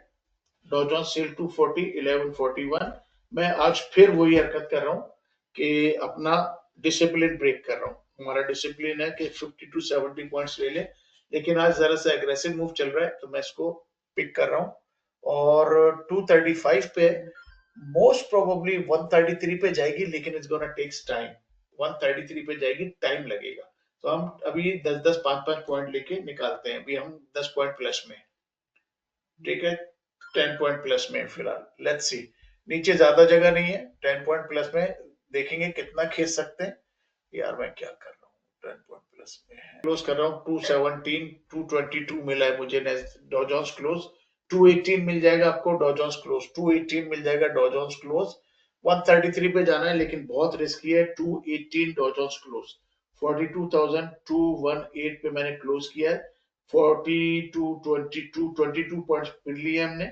डॉ जोन्स सेल 240, 1141। मैं आज फिर वही हरकत कर रहा हूं कि अपना डिसिप्लिन ब्रेक कर रहा हूं। हमारा डिसिप्लिन है कि 50 to 70 पॉइंट्स ले ले, लेकिन आज जरा सा एग्रेसिव मूव चल रहा है तो मैं इसको पिक कर रहा हूं। और 235 पे मोस्ट प्रोबेबली 133 पे जाएगी, लेकिन इट्स गोना टेक्स टाइम। 133 पे जाएगी, टाइम लगेगा। तो हम अभी 10-10, 5-5 पॉइंट लेके निकालते हैं। अभी हम 10 पॉइंट प्लस में, ठीक है, 10 पॉइंट प्लस में फिलहाल। लेट्स सी, नीचे ज्यादा जगह नहीं है, 10 पॉइंट प्लस में देखेंगे कितना खींच सकते हैं। यार मैं क्या कर रहा हूँ, 10 पॉइंट प्लस में है, क्लोज कर रहा हूँ। 217, 222 मिला है मुझे डॉ जोन्स क्लोज। 218 मिल जाएगा आपको डॉ जोन्स क्लोज, 218 मिल जाएगा डॉ जोन्स क्लोज। 133 पे जाना है लेकिन बहुत रिस्की है। 218 डॉ जोन्स क्लोज। 42,218 पे मैंने क्लोज किया है। 22 पॉइंट्स मिल लिए हमने।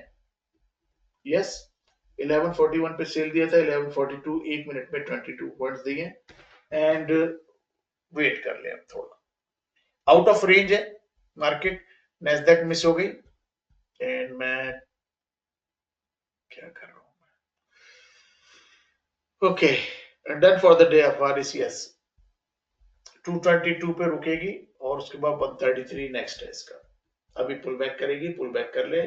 यस, 1141 पे सेल दिया था, 1142 1 मिनट में 22 पॉइंट्स दिए। एंड वेट कर ले अब थोड़ा, आउट ऑफ रेंज है मार्केट। नैस्डैक मिस हो गई एंड मैं क्या कर रहा हूं, okay, done for the day of RCS. 222 पे रुकेगी और उसके बाद 133 नेक्स्ट है इसका। अभी पुल बैक करेगी, पुल बैक कर ले।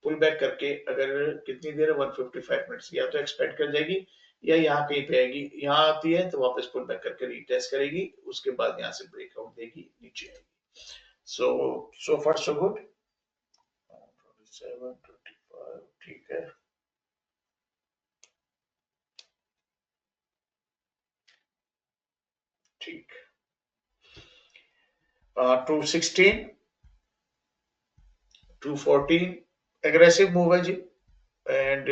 पुल बैक करके अगर कितनी देर है, 155 मिनट्स, या तो एक्सपेक्ट कर जाएगी या यहाँ कहीं पे आएगी। यहाँ आती है तो वापस पुल बैक करके रीटेस्ट करेगी, उसके बाद यहाँ से ब्रेकआउट देगी, नीचे आएगी। सो फार सो गुड। 27, 25, ठीक है। ठीक, 216, 214 एग्रेसिव मूव है जी। एंड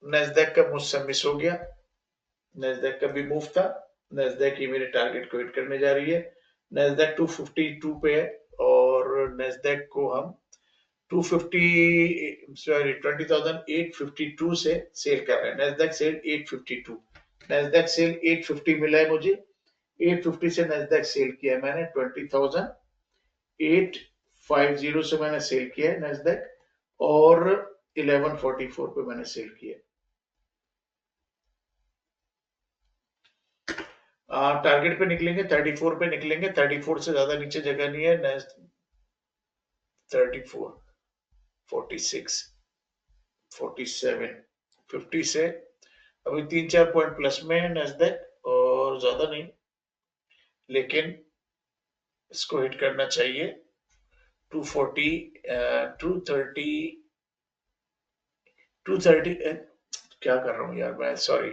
नैस्डैक का मुझसे मिस हो गया, नैस्डैक का भी मूव था। नैस्डैक ही मेरे टारगेट को हिट करने जा रही है। नैस्डैक 252 पे है और नैस्डैक को हम 20,852 से सेल कर रहे हैं। नैस्डैक सेल 852, नैस्डैक सेल 850 मिला है मुझे। 850 से नैस्डैक सेल किया है मैंने। 20,850 से मैंने सेल किया है नैस्डैक, और 1144 पे मैंने सेल किया है। टारगेट पे निकलेंगे, 34 पे निकलेंगे। 34 से ज्यादा नीचे जगह नहीं है। 34, 46, 47, 50 से अभी 3-4 पॉइंट प्लस में है नैस्डैक, और ज्यादा नहीं, लेकिन इसको हिट करना चाहिए। 240, 230, 230, क्या कर रहा हूँ यार मैं, सॉरी।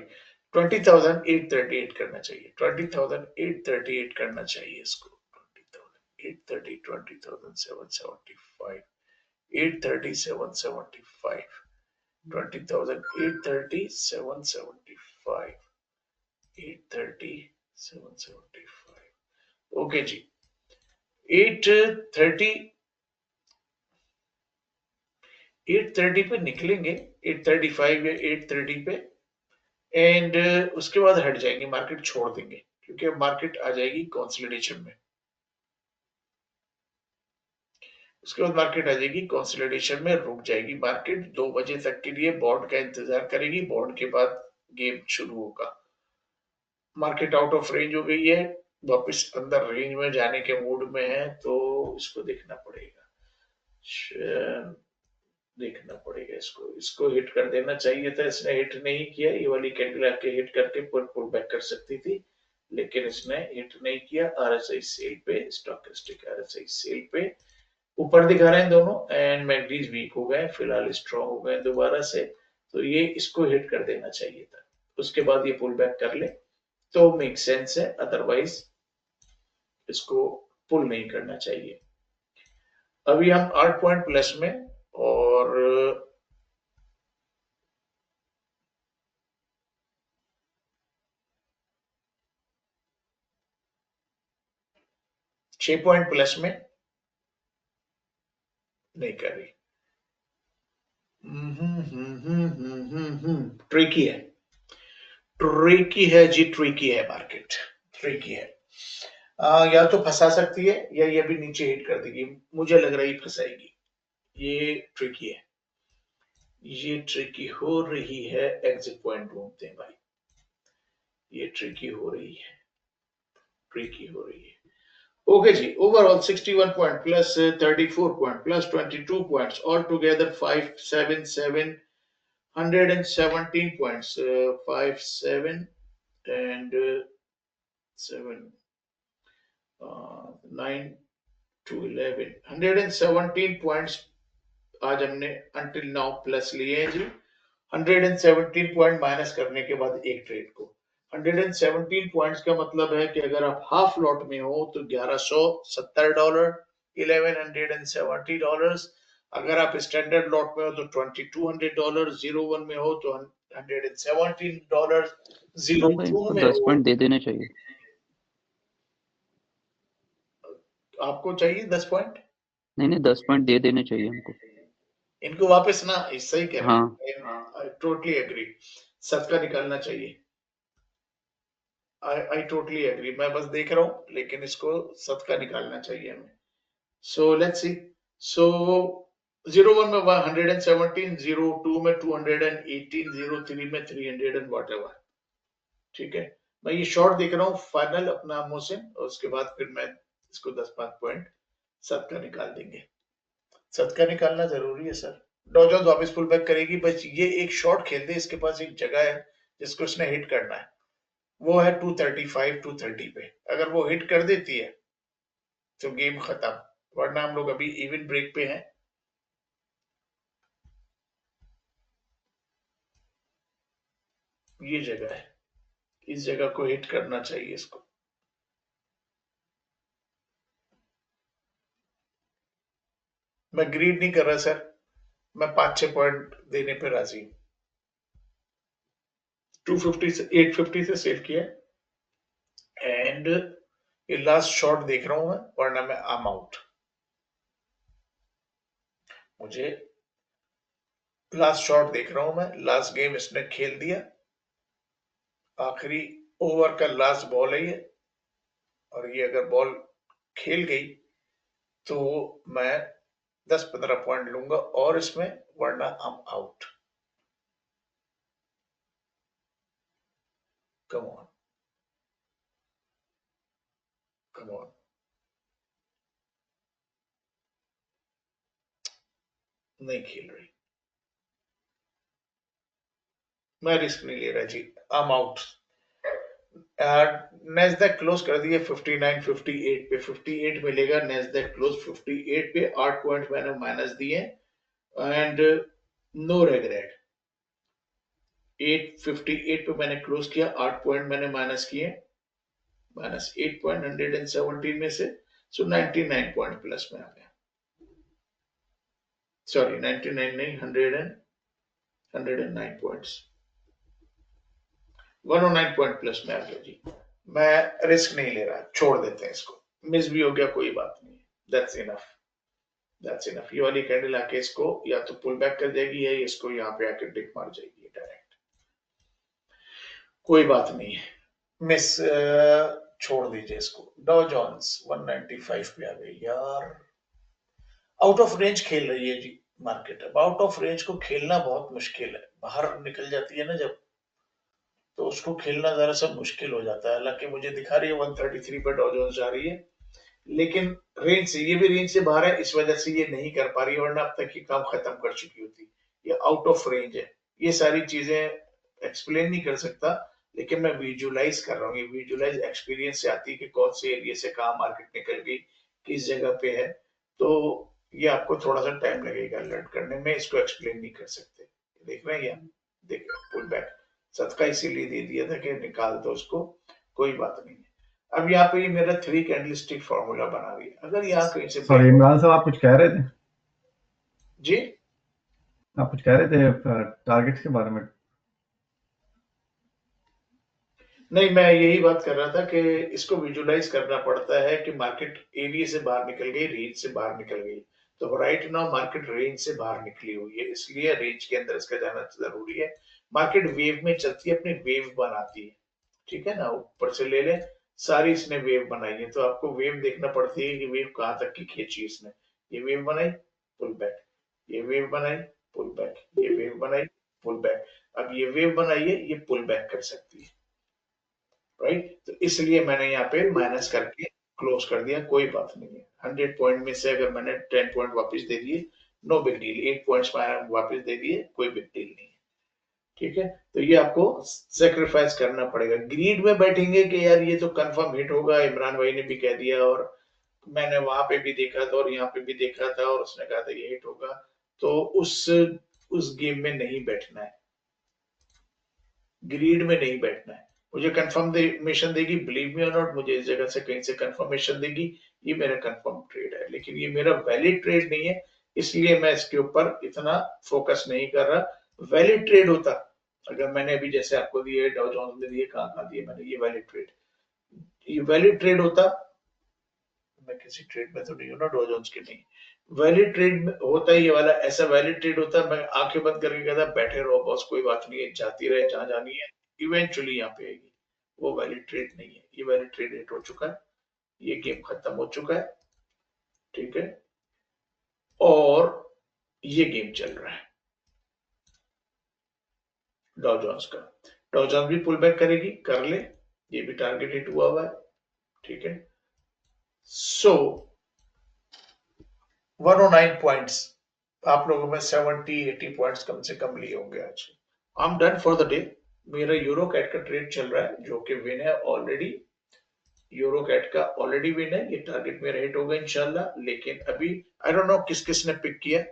20,838 करना चाहिए, 20,838 करना चाहिए इसको। 20,830, 20,775, 830, 775, 20,830, 775, 830, 775। ओके जी, 830, 830 पे निकलेंगे, 835 या 830 पे। एंड उसके बाद हट जाएंगे, मार्केट छोड़ देंगे, क्योंकि अब मार्केट आ जाएगी कंसोलिडेशन में। उसके बाद मार्केट आ जाएगी कंसोलिडेशन में, रुक जाएगी मार्केट 2 बजे तक के लिए। बोर्ड का इंतजार करेगी, बोर्ड के बाद गेम शुरू होगा। मार्केट आउट ऑफ रेंज हो गई है, वापस अंदर रेंज में जाने के मूड में है, तो इसको देखना पड़ेगा, देखना पड़ेगा इसको। इसको हिट कर देना चाहिए था, इसने हिट नहीं किया। ये वाली कैंडल आके हिट करके पुल बैक कर सकती थी, लेकिन इसने हिट नहीं किया। आरएसआई सेल पे, स्टॉकेस्टिक आरएसआई सेल पे ऊपर दिखा रहे हैं दोनों, एंड मैगडीज वीक हो गए, फिलहाल स्ट्रॉन्ग हो गए दोबारा से। तो ये इसको हिट कर देना चाहिए था, उसके बाद ये पुल बैक कर ले तो मेक सेंस है, अदरवाइज इसको पुल नहीं करना चाहिए। अभी हम 8 पॉइंट प्लस में, और 6 पॉइंट प्लस में नहीं कर रही। ट्रिकी है, ट्रिकी है जी, ट्रिकी है मार्केट, ट्रिकी है। या तो फंसा सकती है या ये भी नीचे हिट कर देगी, मुझे लग रहा है ये फंसाएगी। ये ट्रिकी है, ये ट्रिकी हो रही है। एग्जिट पॉइंट ढूंढते हैं भाई, ये ट्रिकी हो रही है, ट्रिकी हो रही है। ओके जी, overall 61 point plus 34 point plus 22 points, all together 577 117 points, 5 7 and 7 9 to 11 117 points आज हमने अंटिल नाउ प्लस लिए हैं जी। 117 पॉइंट माइनस करने के बाद एक ट्रेड को 117 पॉइंट्स का मतलब है कि अगर आप हाफ लॉट में हो तो $1170, $1170। अगर आप स्टैंडर्ड लॉट में हो तो $2200, 01 में हो तो $117, इमरान भाई 02 इनको में 10 हो। पॉइंट दे देने चाहिए। आपको चाहिए 10 पॉइंट? नहीं 10 पॉइंट दे देने चाहिए हमको। इनको वापस ना, सही कह रहे हाँ हैं, आई टोटली एग्री, सबका निकालना चाहिए। आई टोटली एग्री, मैं बस देख रहा हूँ, लेकिन इसको सबका निकालना चाहिए हमें। So let's see. सो 01 में 117, 02 में 218, 03 में 300 एंड वॉट एवर। ठीक है, मैं ये शॉर्ट देख रहा हूँ फाइनल अपना मोशन, और उसके बाद फिर मैं इसको 10-5 पॉइंट सबका निकाल देंगे। सबका निकालना जरूरी है सर। डॉ जोन्स वापस पुल बैक करेगी, बस ये एक शॉट खेल दे, इसके पास एक जगह है जिसको उसने हिट करना है, वो है 235 230 पे। अगर वो हिट कर देती है तो गेम खत्म, वरना हम लोग अभी इवन ब्रेक पे हैं। ये जगह है, इस जगह को हिट करना चाहिए इसको। मैं ग्रीड नहीं कर रहा सर, मैं 5-6 पॉइंट देने पे राजी हूं। 250 से 850 से सेव किया, एंड ये लास्ट शॉट देख रहा हूं मैं, वरना मैं आम आउट। मुझे लास्ट शॉट देख रहा हूं मैं, लास्ट गेम इसने खेल दिया, आखिरी ओवर का लास्ट बॉल है ये, और ये अगर बॉल खेल गई तो मैं 10-15 पॉइंट लूंगा और इसमें, वरना हम out. Come on, come on, नहीं खेल रही, मैं रिस्क नहीं ले रहा जी, I'm आउट। नेस्डैक क्लोज कर दिए 59 58 पे, 58 मिलेगा नेस्डैक क्लोज 58 पे, 8 पॉइंट मैंने माइनस दिए, एंड नो रेग्रेट। 858 पे मैंने क्लोज किया, 8 पॉइंट मैंने माइनस किए, माइनस 8 पॉइंट 117 में से, सो 99 पॉइंट प्लस में आ गया। सॉरी 99 नहीं, 109 पॉइंट्स, 109 पॉइंट प्लस में आ गया जी। मैं रिस्क नहीं ले रहा, छोड़ देते हैं इसको, मिस भी हो गया कोई बात नहीं, दैट्स इनफ, दैट्स इनफ। ये वाली कैंडल आके इसको या तो पुल बैक कर जाएगी या इसको यहाँ पे आके डिप मार जाएगी डायरेक्ट, कोई बात नहीं है, मिस छोड़ दीजिए इसको। डॉ जोन्स 195 पे आ गई यार, आउट ऑफ रेंज खेल रही है जी मार्केट। अब आउट ऑफ रेंज को खेलना बहुत मुश्किल है, बाहर निकल जाती है ना जब, तो उसको खेलना जरा सा मुश्किल हो जाता है। हालांकि मुझे दिखा रही है 133 पे डॉ जोन्स जा रही है, लेकिन रेंज से, ये भी रेंज से बाहर है, इस वजह से ये नहीं कर पा रही है, वरना अब तक ये काम खत्म कर चुकी होती। ये आउट ऑफ रेंज है, ये सारी चीजें एक्सप्लेन नहीं कर सकता, लेकिन मैं विजुलाइज कर रहा हूँ, ये विजुलाइज एक्सपीरियंस से आती है कि कौन से एरिया से कहाँ मार्केट निकल गई, किस जगह पे है। तो ये आपको थोड़ा सा टाइम लगेगा लर्न करने में, इसको एक्सप्लेन नहीं कर सकते। देख रहे हैं ये, देखिए पुल बैक सदका इसीलिए दे दिया था कि निकाल दो उसको, कोई बात नहीं है। अब यहाँ पे ये मेरा 3 कैंडलस्टिक फॉर्मूला बना रही है, अगर यहाँ कहीं से सॉरी इमरान साहब, आप कुछ कह रहे थे? जी आप कुछ कह रहे थे टारगेट्स के बारे में? नहीं, मैं यही बात कर रहा था कि इसको विजुलाइज करना पड़ता है कि मार्केट एरिया से बाहर निकल गई, रेंज से बाहर निकल गई। तो राइट नाउ मार्केट रेंज से बाहर निकली हुई है, इसलिए रेंज के अंदर इसका जाना जरूरी है। मार्केट वेव में चलती है, अपनी वेव बनाती है, ठीक है ना, ऊपर से ले ले, सारी इसने वेव बनाई है, तो आपको वेव देखना पड़ती है कि वेव कहाँ तक की खींची इसने। ये वेव बनाई, पुल बैक, ये वेव बनाई, पुल बैक, ये वेव बनाई, पुल बैक। अब ये वेव बनाई है, ये पुल बैक कर सकती है, राइट। तो इसलिए मैंने यहाँ पे माइनस करके क्लोज कर दिया, कोई बात नहीं है। 100 पॉइंट में से अगर मैंने 10 पॉइंट वापस दे दिए, नो बिग डील। 8 पॉइंट्स वापस दे दिए, कोई बिग डील नहीं है, ठीक है। तो ये आपको सेक्रीफाइस करना पड़ेगा। ग्रीड में बैठेंगे कि यार ये तो कंफर्म हिट होगा, इमरान भाई ने भी कह दिया और मैंने वहां पे भी देखा था और यहाँ पे भी देखा था और उसने कहा था ये हिट होगा, तो उस गेम में नहीं बैठना है, ग्रीड में नहीं बैठना है। मुझे कंफर्मेशन देगी, बिलीव मी और नॉट, मुझे इस जगह से कहीं से कंफर्मेशन देगी, ये मेरा कंफर्म ट्रेड है, लेकिन ये मेरा वैलिड ट्रेड नहीं है, इसलिए मैं इसके ऊपर इतना फोकस नहीं कर रहा। वैलिड ट्रेड होता, अगर मैंने अभी जैसे आपको दिए डाउ जोन्स में दिए, कहाँ कहाँ दिए मैंने, ये वैलिड ट्रेड, ये वैलिड ट्रेड होता, मैं किसी ट्रेड में तो नहीं हूँ ना, डॉ जोन्स की नहीं, वैलिड ट्रेड होता है ये वाला, ऐसा वैलिड ट्रेड होता है, मैं आंखें बंद करके कहता बैठे रहो बॉस, कोई बात नहीं है, जाती रहे जहां जानी है, इवेंचुअली यहाँ पे आएगी। वो वैलिड ट्रेड नहीं है, ये वैलिड ट्रेड हिट हो चुका है, ये गेम खत्म हो चुका है, ठीक है, और ये गेम चल रहा है डॉ जोन्स का। डॉ जोन्स भी पुल बैक करेगी, कर ले, ये भी टारगेट हिट हुआ है, ठीक है। सो 109 पॉइंट्स, आप लोगों में 70-80 पॉइंट्स कम से कम लिए होंगे आज। I am done for the day. मेरा यूरो कैट का ट्रेड चल रहा है जो कि विन है ऑलरेडी, यूरो कैट का ऑलरेडी विन है, ये टारगेट मेरा हिट होगा इंशाल्लाह, लेकिन अभी आई डोंट नो किस किसने पिक किया,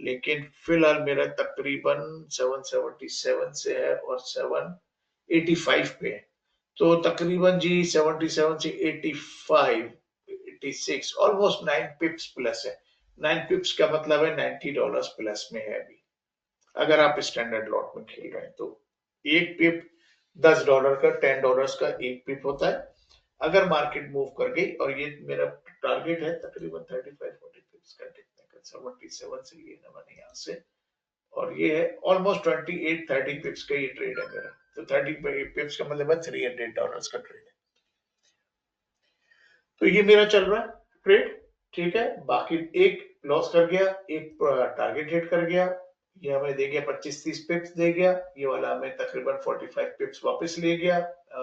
लेकिन फिलहाल मेरा तकरीबन 777 से है और 785 पे है, तो तकरीबन जी 77 से 85, 86, ऑलमोस्ट 9 पिप्स प्लस है। 9 पिप्स का मतलब है $90 प्लस में है अभी, अगर आप स्टैंडर्ड लॉट में खेल रहे हैं तो। एक पिप $10 का, $10 का एक पिप होता है। अगर मार्केट मूव कर गई, और ये मेरा टारगेट है तकरीबन 35-40 पिप्स का, कितने का, 77 से लिए ना मैंने यहाँ से, और ये है ऑलमोस्ट 28-30 पिप्स का ये ट्रेड है मेरा, तो 30 पिप्स का मतलब है $300 का ट्रेड है। तो ये मेरा चल रहा है ट्रेड, ठीक है। बाकी एक लॉस कर गया, एक टारगेट हिट कर गया, ये हमें दे गया 25-30 पिप्स दे गया, ये वाला हमें तकरीबन 45 पिप्स वापस ले गया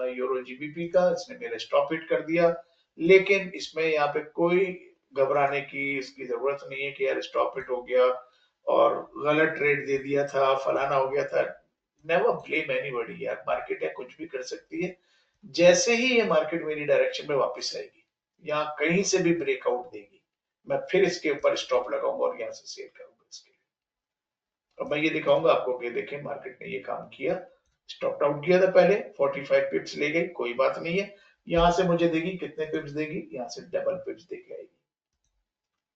यूरो जीबीपी का, इसने मेरा स्टॉप हिट कर दिया। लेकिन इसमें यहाँ पे कोई घबराने की इसकी जरूरत नहीं है कि यार स्टॉप हिट हो गया और गलत ट्रेड दे दिया था, फलाना हो गया था। नेवर ब्लेम एनीबॉडी यार, मार्केट है, कुछ भी कर सकती है। जैसे ही ये मार्केट मेरी डायरेक्शन में वापस आएगी या कहीं से भी ब्रेकआउट देगी, मैं फिर इसके ऊपर स्टॉप लगाऊंगा और यहां से सेल करूंगा इसके लिए। अब मैं ये दिखाऊंगा आपको कि देखें मार्केट ने ये काम किया, स्टॉप आउट किया था पहले, 45 पिप्स ले गई, कोई बात नहीं है। यहां से मुझे देगी कितने पिप्स देगी, यहां से डबल पिप्स देके आएगी,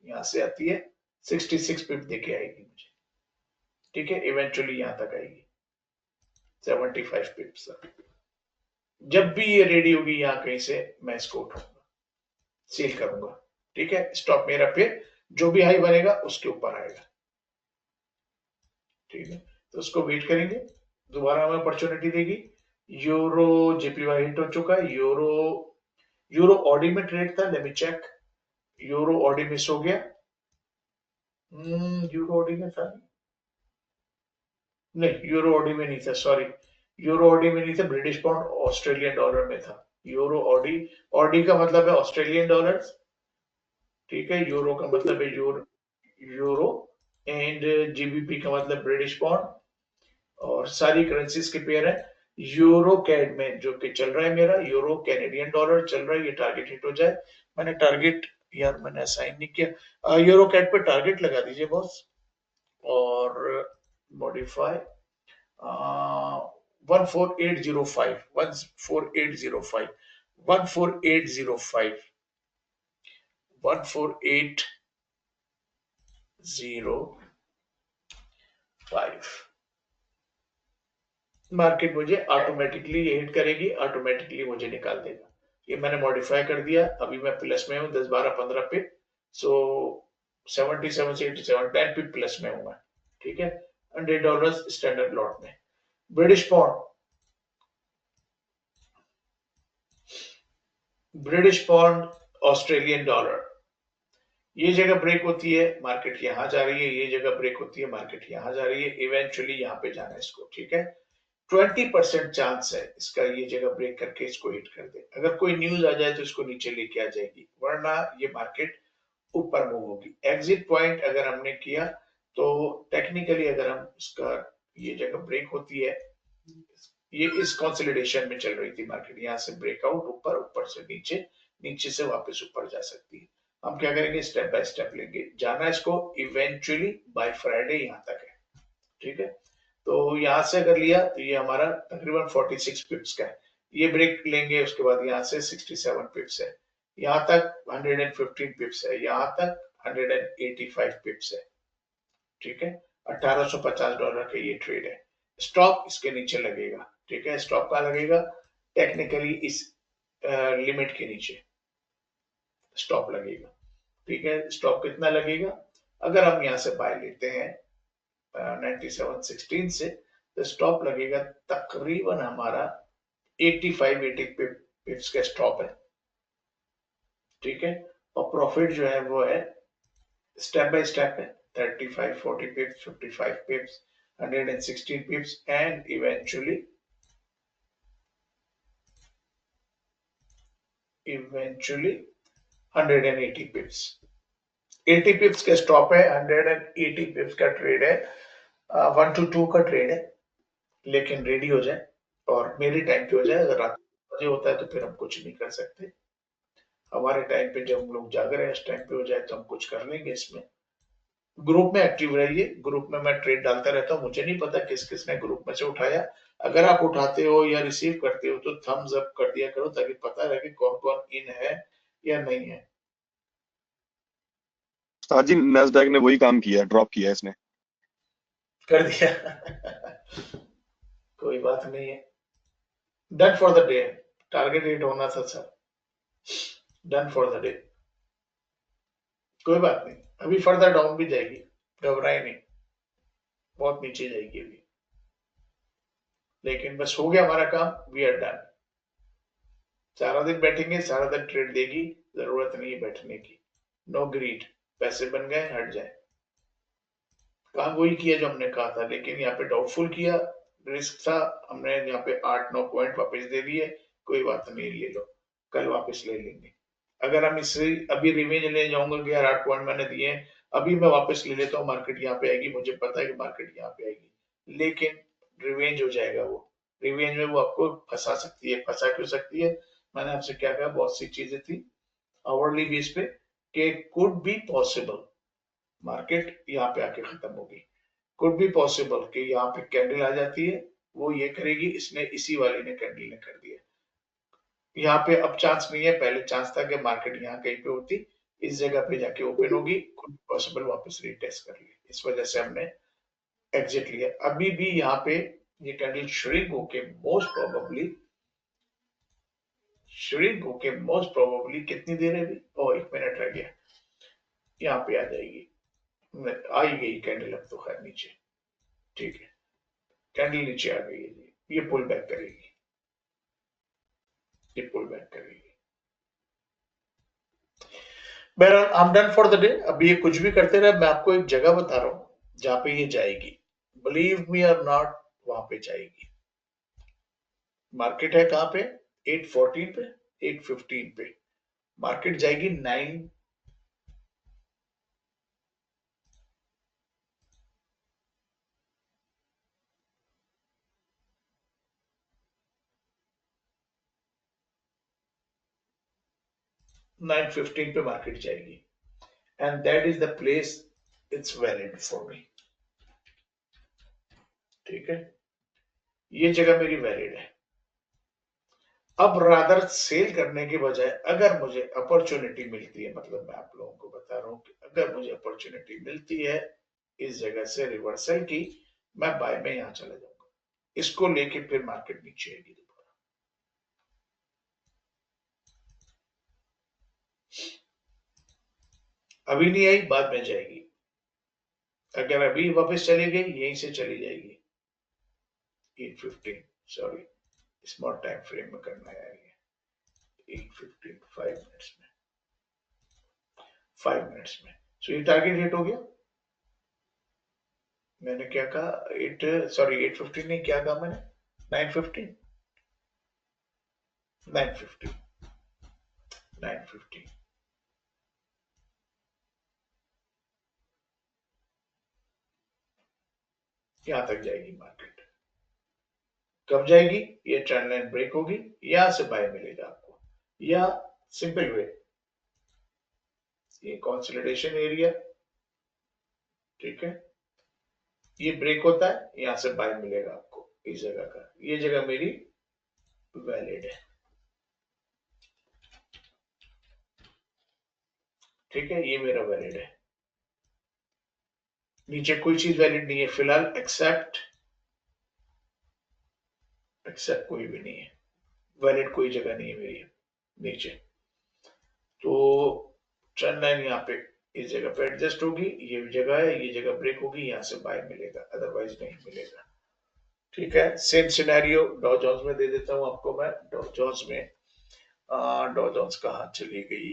यहां से आती है 66 पिप देके आएगी मुझे, ठीक है। इवेंचुअली यहां तक आएगी 75 पिप्स तक। जब भी ये रेडी होगी यहाँ कहीं से, मैं इसको उठाऊंगा, सेल करूंगा, ठीक है। स्टॉप मेरा फिर जो भी हाई बनेगा उसके ऊपर आएगा, ठीक है। तो उसको वेट करेंगे, दोबारा हमें अपॉर्चुनिटी देगी। यूरो जेपीवाई हिट हो चुका है, यूरो यूरो ऑडी में ट्रेड था, let me check, euro Audi miss हो गया। यूरो ऑडी में था नहीं, यूरो ऑडी में नहीं था, सॉरी, यूरो ऑडी में नहीं था, ब्रिटिश पाउंड ऑस्ट्रेलियन डॉलर में था। यूरो ऑडी, ऑडी का मतलब है ऑस्ट्रेलियन डॉलर, ठीक है। यूरो का मतलब है यूरो एंड जीबीपी का मतलब ब्रिटिश पाउंड, और सारी करेंसीज के पेयर है। यूरो कैड में जो कि चल रहा है मेरा, यूरो कैनेडियन डॉलर चल रहा है, ये टारगेट हिट हो जाए। मैंने टारगेट यार मैंने असाइन नहीं किया, यूरो कैड पे टारगेट लगा दीजिए बॉस, और मॉडिफाई 14805, 14805, 14805, 14805। मार्केट मुझे ऑटोमेटिकली ये हिट करेगी, ऑटोमेटिकली मुझे निकाल देगा। ये मैंने मॉडिफाई कर दिया, अभी मैं प्लस में हूँ 10-12-15 पे, सो 77 से 87 10 पे प्लस में हूँ मैं, ठीक है। $100 स्टैंडर्ड लॉट में। British pound British pound, Australian dollar, ये जगह ब्रेक होती है, मार्केट यहां जा रही है, ये जगह ब्रेक होती है, मार्केट यहां जा रही है, इवेंचुअली यहां पे जाना है इसको, ठीक है। 20% चांस है इसका ये जगह ब्रेक करके इसको हिट कर दे। अगर कोई न्यूज आ जाए तो इसको नीचे लेके आ जाएगी, वरना ये मार्केट ऊपर मूव होगी। एग्जिट पॉइंट अगर हमने किया तो टेक्निकली अगर हम इसका ये जगह ब्रेक होती है, ये इस कंसोलिडेशन में चल रही थी मार्केट, यहाँ से ब्रेकआउट ऊपर, ऊपर से नीचे, नीचे से वापस ऊपर जा सकती है। हम क्या करेंगे, स्टेप बाय स्टेप लेंगे, जाना इसको इवेंचुअली बाय फ्राइडे यहाँ तक है, ठीक है। तो यहां से अगर लिया तो ये हमारा तकरीबन 46 पिप्स का है, ये ब्रेक लेंगे, उसके बाद यहाँ से 67 पिप्स है, यहाँ तक 115 पिप्स है, यहाँ तक 185 पिप्स है, ठीक है। $1850 का ये ट्रेड है। स्टॉप इसके नीचे लगेगा, ठीक है। स्टॉप कहाँ लगेगा, टेक्निकली इस लिमिट के नीचे स्टॉप लगेगा, ठीक है। स्टॉप कितना लगेगा, अगर हम यहाँ से बाय लेते हैं 9716 से, तो स्टॉप लगेगा तकरीबन हमारा 85-80 पिप्स का स्टॉप है, ठीक है। और प्रॉफिट जो है वो है स्टेप बाय स्टेप है, 35 40 pips, 55 pips, 116 pips, and eventually 180 pips। 80 pips का स्टॉप है, 180 pips का ट्रेड है, 1 to 2 का ट्रेड है, लेकिन रेडी हो जाए और मेरी टाइम पे हो जाए। अगर रात बजे होता है तो फिर हम कुछ नहीं कर सकते, हमारे टाइम पे जब हम लोग जाग रहे हैं इस टाइम पे हो जाए तो हम कुछ कर लेंगे इसमें। ग्रुप में एक्टिव रहिए, ग्रुप में मैं ट्रेड डालता रहता हूँ, मुझे नहीं पता किस किसने ग्रुप में से उठाया। अगर आप उठाते हो या रिसीव करते हो तो थम्स अप कर दिया करो, ताकि पता रहे कि कौन कौन इन है या नहीं है। उस्ताद जी नैस्डैक ने वही काम किया, ड्रॉप किया है इसने। कर दिया कोई बात नहीं है, done for the day, target hit होना था sir, done for the day, कोई बात नहीं। अभी फर्दर डाउन भी जाएगी, घबराए नहीं, बहुत नीचे जाएगी अभी, लेकिन बस हो गया हमारा काम, वी आर डन। सारा दिन बैठेंगे, सारा दिन ट्रेड देगी, जरूरत नहीं है बैठने की, नो ग्रीड, पैसे बन गए हट जाए, काम वही किया जो हमने कहा था, लेकिन यहाँ पे डाउटफुल किया, रिस्क था, हमने यहाँ पे 8-9 पॉइंट वापस दे दिए, कोई बात नहीं, ले लो, कल वापस ले लेंगे। अगर हम इससे अभी रिवेंज ले जाऊंगा कि यार 8 पॉइंट मैंने दिए हैं, अभी मैं वापस ले लेता हूँ, मार्केट यहाँ पे आएगी, मुझे पता है कि मार्केट यहाँ पे आएगी, लेकिन रिवेंज हो जाएगा वो, रिवेंज में वो आपको फंसा सकती है। फंसा क्यों सकती है, मैंने आपसे क्या कहा, बहुत सी चीजें थी आवरली बेस पे कि कुड बी पॉसिबल मार्केट यहाँ पे आके खत्म होगी, कुड बी पॉसिबल कि यहाँ पे कैंडल आ जाती है, वो ये करेगी, इसने इसी वाले ने कैंडल ने कर दिया। यहाँ पे अब चांस नहीं है, पहले चांस था कि मार्केट यहाँ कहीं पे होती, इस जगह पे जाके ओपन होगी, कुड पॉसिबल वापस रीटेस्ट कर ली, इस वजह से हमने एग्जिट लिया। अभी भी यहाँ पे ये कैंडल श्रिंक होके मोस्ट प्रोबेबली कितनी देर है अभी, ओ 1 मिनट रह गया, यहाँ पे आ जाएगी, आई गई कैंडल अब तो खैर नीचे, ठीक है, कैंडल नीचे आ गई है जी, ये पुल बैक करेगी, ये पुल बैक करेगी। बहरहाल I am done for the day. अभी ये कुछ भी करते रहे, मैं आपको एक जगह बता रहा हूँ जहां पे ये जाएगी, बिलीव मी और नॉट, वहां पे जाएगी। मार्केट है कहां पे, 814 पे, 815 पे, मार्केट जाएगी 915 पे मार्केट जाएगी, and that is the place it's valid for me, ठीक है, ये जगह मेरी वैलिड है। अब रादर सेल करने के बजाय अगर मुझे अपॉर्चुनिटी मिलती है, मतलब मैं आप लोगों को बता रहा हूं कि अगर मुझे अपॉर्चुनिटी मिलती है इस जगह से रिवर्सल की, मैं बाय में यहां चला जाऊंगा, इसको लेके फिर मार्केट नीचे आएगी दोबारा। अभी नहीं आई, बाद में जाएगी, अगर अभी वापस चली गई यहीं से चली जाएगी, 815, सॉरी स्मॉल टाइम फ्रेम में करना है, 8:15 5 मिनट्स में, 5 मिनट्स में। सो ये टारगेट हिट हो गया। मैंने क्या कहा, 8:15 नहीं, क्या कहा मैंने, 9:15, 9:15, 9:15। यहां तक जाएगी मार्केट। कब जाएगी, ये ट्रेंड लाइन ब्रेक होगी, यहां से बाय मिलेगा आपको, या सिंपल वे, ये कंसोलिडेशन एरिया, ठीक है, ये ब्रेक होता है, यहां से बाय मिलेगा आपको इस जगह का। ये जगह मेरी वैलिड है, ठीक है, ये मेरा वैलिड है। नीचे कोई चीज वैलिड नहीं है फिलहाल, एक्सेप्ट कोई भी नहीं है वैलिड, कोई जगह नहीं है मेरी नीचे। तो ट्रेंड लाइन यहाँ पे इस जगह पे एडजस्ट होगी, ये जगह है, ये जगह ब्रेक होगी, यहाँ से बाय मिलेगा, अदरवाइज नहीं मिलेगा, ठीक है। सेम सिनेरियो डॉ जोन्स में दे देता हूं आपको मैं। डॉ जोन्स में डॉ जोन्स कहाँ चली गई,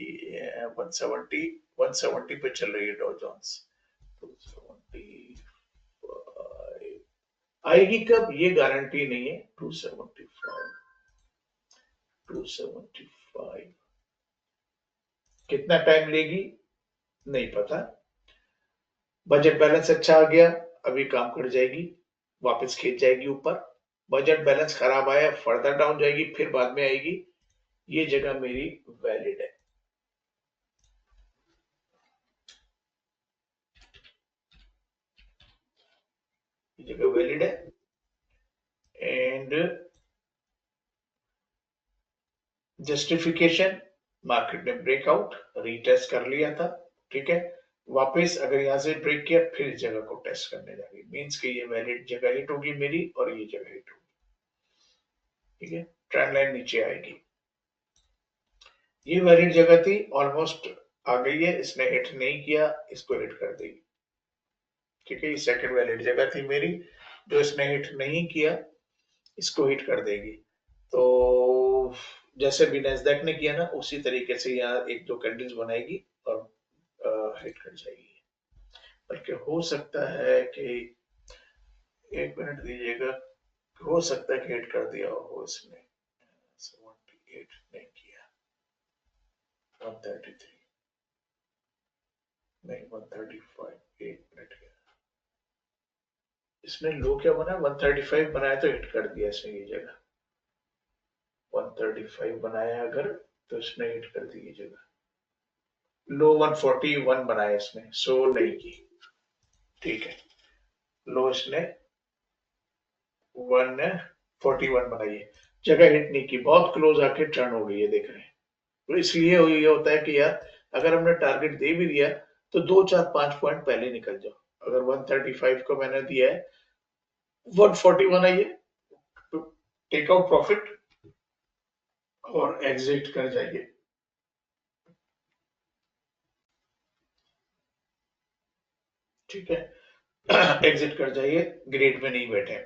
170, 170 पे चल रही है डॉ जोन्स। 275 आएगी कब, ये गारंटी नहीं है। 275, 275 कितना टाइम लेगी नहीं पता। बजट बैलेंस अच्छा आ गया, अभी काम कर जाएगी, वापस खींच जाएगी ऊपर। बजट बैलेंस खराब आया, फर्दर डाउन जाएगी, फिर बाद में आएगी। ये जगह मेरी वैलिड है, ये जगह वैलिड है। एंड जस्टिफिकेशन, मार्केट ने ब्रेकआउट रीटेस्ट कर लिया था, ठीक है। वापस अगर यहां से ब्रेक किया, फिर इस जगह को टेस्ट करने जा रही, मींस कि ये वैलिड जगह हिट होगी मेरी, और ये जगह हिट होगी, ठीक है। ट्रेंड लाइन नीचे आएगी, ये वैलिड जगह थी, ऑलमोस्ट आ गई है, इसने हिट नहीं किया, इसको हिट कर देगी, ठीक है। ये सेकंड वैलिड जगह थी मेरी, जो इसने हिट नहीं किया, इसको हिट कर देगी। तो जैसे भी नैस्डैक ने किया ना, उसी तरीके से यहाँ एक दो कैंडल्स बनाएगी और हिट कर जाएगी। बल्कि हो सकता है कि, एक मिनट दीजिएगा, हो सकता है कि हिट कर दिया हो इसने। 78 नहीं किया, 133 नहीं, 135, एक मिनट गया, इसने लो क्या बना, 135 बनाया तो हिट कर दिया इसने ये जगह। 135 बनाया अगर, तो इसने हिट कर दी ये जगह। लो 141 बनाया इसने, सो नहीं की, ठीक है। लो इसने 141 बनाई है, जगह हिट नहीं की, बहुत क्लोज आके टर्न हो गई है, देख रहे हैं। तो इसलिए ये होता है कि यार, अगर हमने टारगेट दे भी दिया, तो 2 4 5 पॉइंट पहले निकल जाओ। अगर 135 को मैंने दिया है, 141 आई है, तो टेक आउट प्रॉफिट और एग्जिट कर जाइए, ठीक है। एग्जिट कर जाइए, ग्रेड में नहीं बैठे।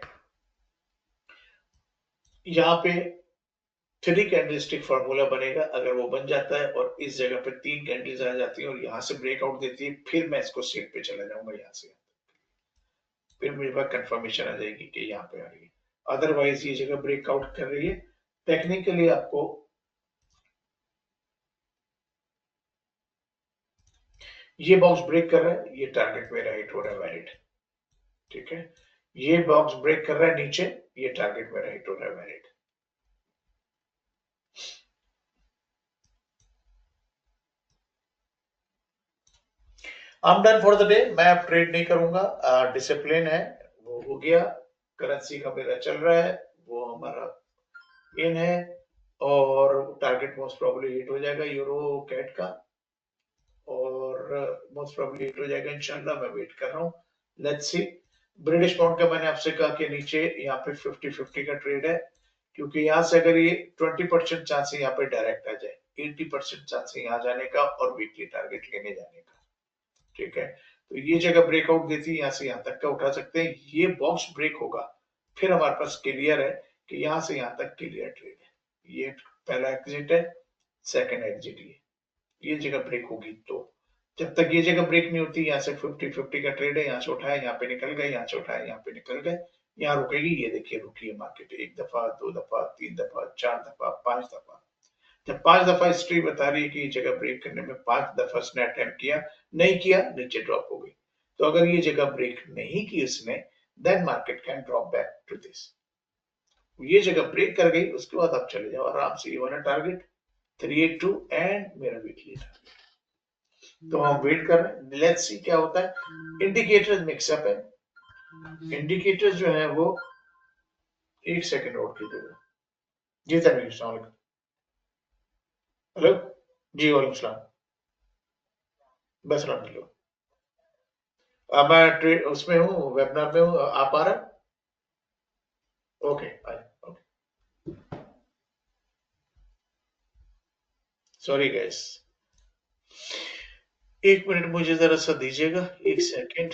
यहाँ पे 3 कैंडलस्टिक फॉर्मूला बनेगा, अगर वो बन जाता है और इस जगह पे 3 कैंडल्स आ जाती है और यहाँ से ब्रेकआउट देती है, फिर मैं इसको सेट पे चला जाऊंगा यहाँ से, फिर मेरे पास कंफर्मेशन आ जाएगी कि यहाँ पे आ रही है। अदरवाइज ये जगह ब्रेकआउट कर रही है, टेक्निकली आपको ये बॉक्स ब्रेक कर रहा है, ये टारगेट मेरा हिट हो रहा है, वैलिड, ठीक है। ये बॉक्स ब्रेक कर रहा है नीचे, ये टारगेट मेरा हिट हो रहा है, valid. I am done for the day, मैं अब ट्रेड नहीं करूंगा, डिसिप्लिन है वो हो गया। करेंसी का मेरा चल रहा है, वो हमारा इन है, और टारगेट मोस्ट प्रोबेबली हिट हो जाएगा यूरो कैट का, और मोस्ट प्रोबेबली हिट हो जाएगा इंशाल्लाह, मैं वेट कर रहा हूँ, लेट्स सी। ब्रिटिश पाउंड का मैंने आपसे कहा कि नीचे यहाँ पे 50-50 का ट्रेड है, क्योंकि यहाँ से अगर ये 20% चांस है यहाँ पे डायरेक्ट आ जाए, 80% चांस है यहाँ जाने का और वीकली टारगेट लेने जाने का, ठीक है। तो ये जगह ब्रेकआउट देती है, यहाँ से यहाँ तक का उठा सकते हैं, ये बॉक्स ब्रेक होगा, फिर हमारे पास क्लियर है कि यहाँ से यहाँ तक क्लियर ट्रेड है। ये पहला एग्जिट है, सेकंड एग्जिट ये जगह ब्रेक होगी तो जब तक ये जगह ब्रेक नहीं होती, यहाँ से 50-50 का ट्रेड है, यहाँ से उठाया, यहाँ पे निकल गए, यहाँ से उठाया, यहाँ पे निकल गए, यहाँ रुकेगी। ये देखिए रुकी है मार्केट, एक दफा, दो दफा, तीन दफा, चार दफा, पांच दफा। जब पांच दफा हिस्ट्री बता रही है कि ये जगह ब्रेक करने में पांच दफा इसने अटेम्प्ट किया, नहीं किया, नीचे ड्रॉप हो गई। तो अगर ये जगह ब्रेक नहीं की इसने, then market can drop back to this. ये जगह ब्रेक कर गई, उसके बाद आप चले जाओ आराम से। ये वाला टारगेट 382 एंड मेरा वीकली टारगेट। तो हम वेट कर रहे हैं, लेट्स सी क्या होता है। इंडिकेटर्स मिक्सअप है, इंडिकेटर्स जो है वो एक सेकंड नोट कीजिएगा। जी तनवीर, अस्सलाम वालेकुम। हेलो जी, वालेकुम सलाम। बस अलहमदुलिल्लाह। अब मैं ट्रेड उसमें हूँ, वेबिनार में हूँ, आप आ रहे हैं? ओके आए, ओके। सॉरी गाइस, एक मिनट मुझे जरा सा दीजिएगा, एक सेकंड।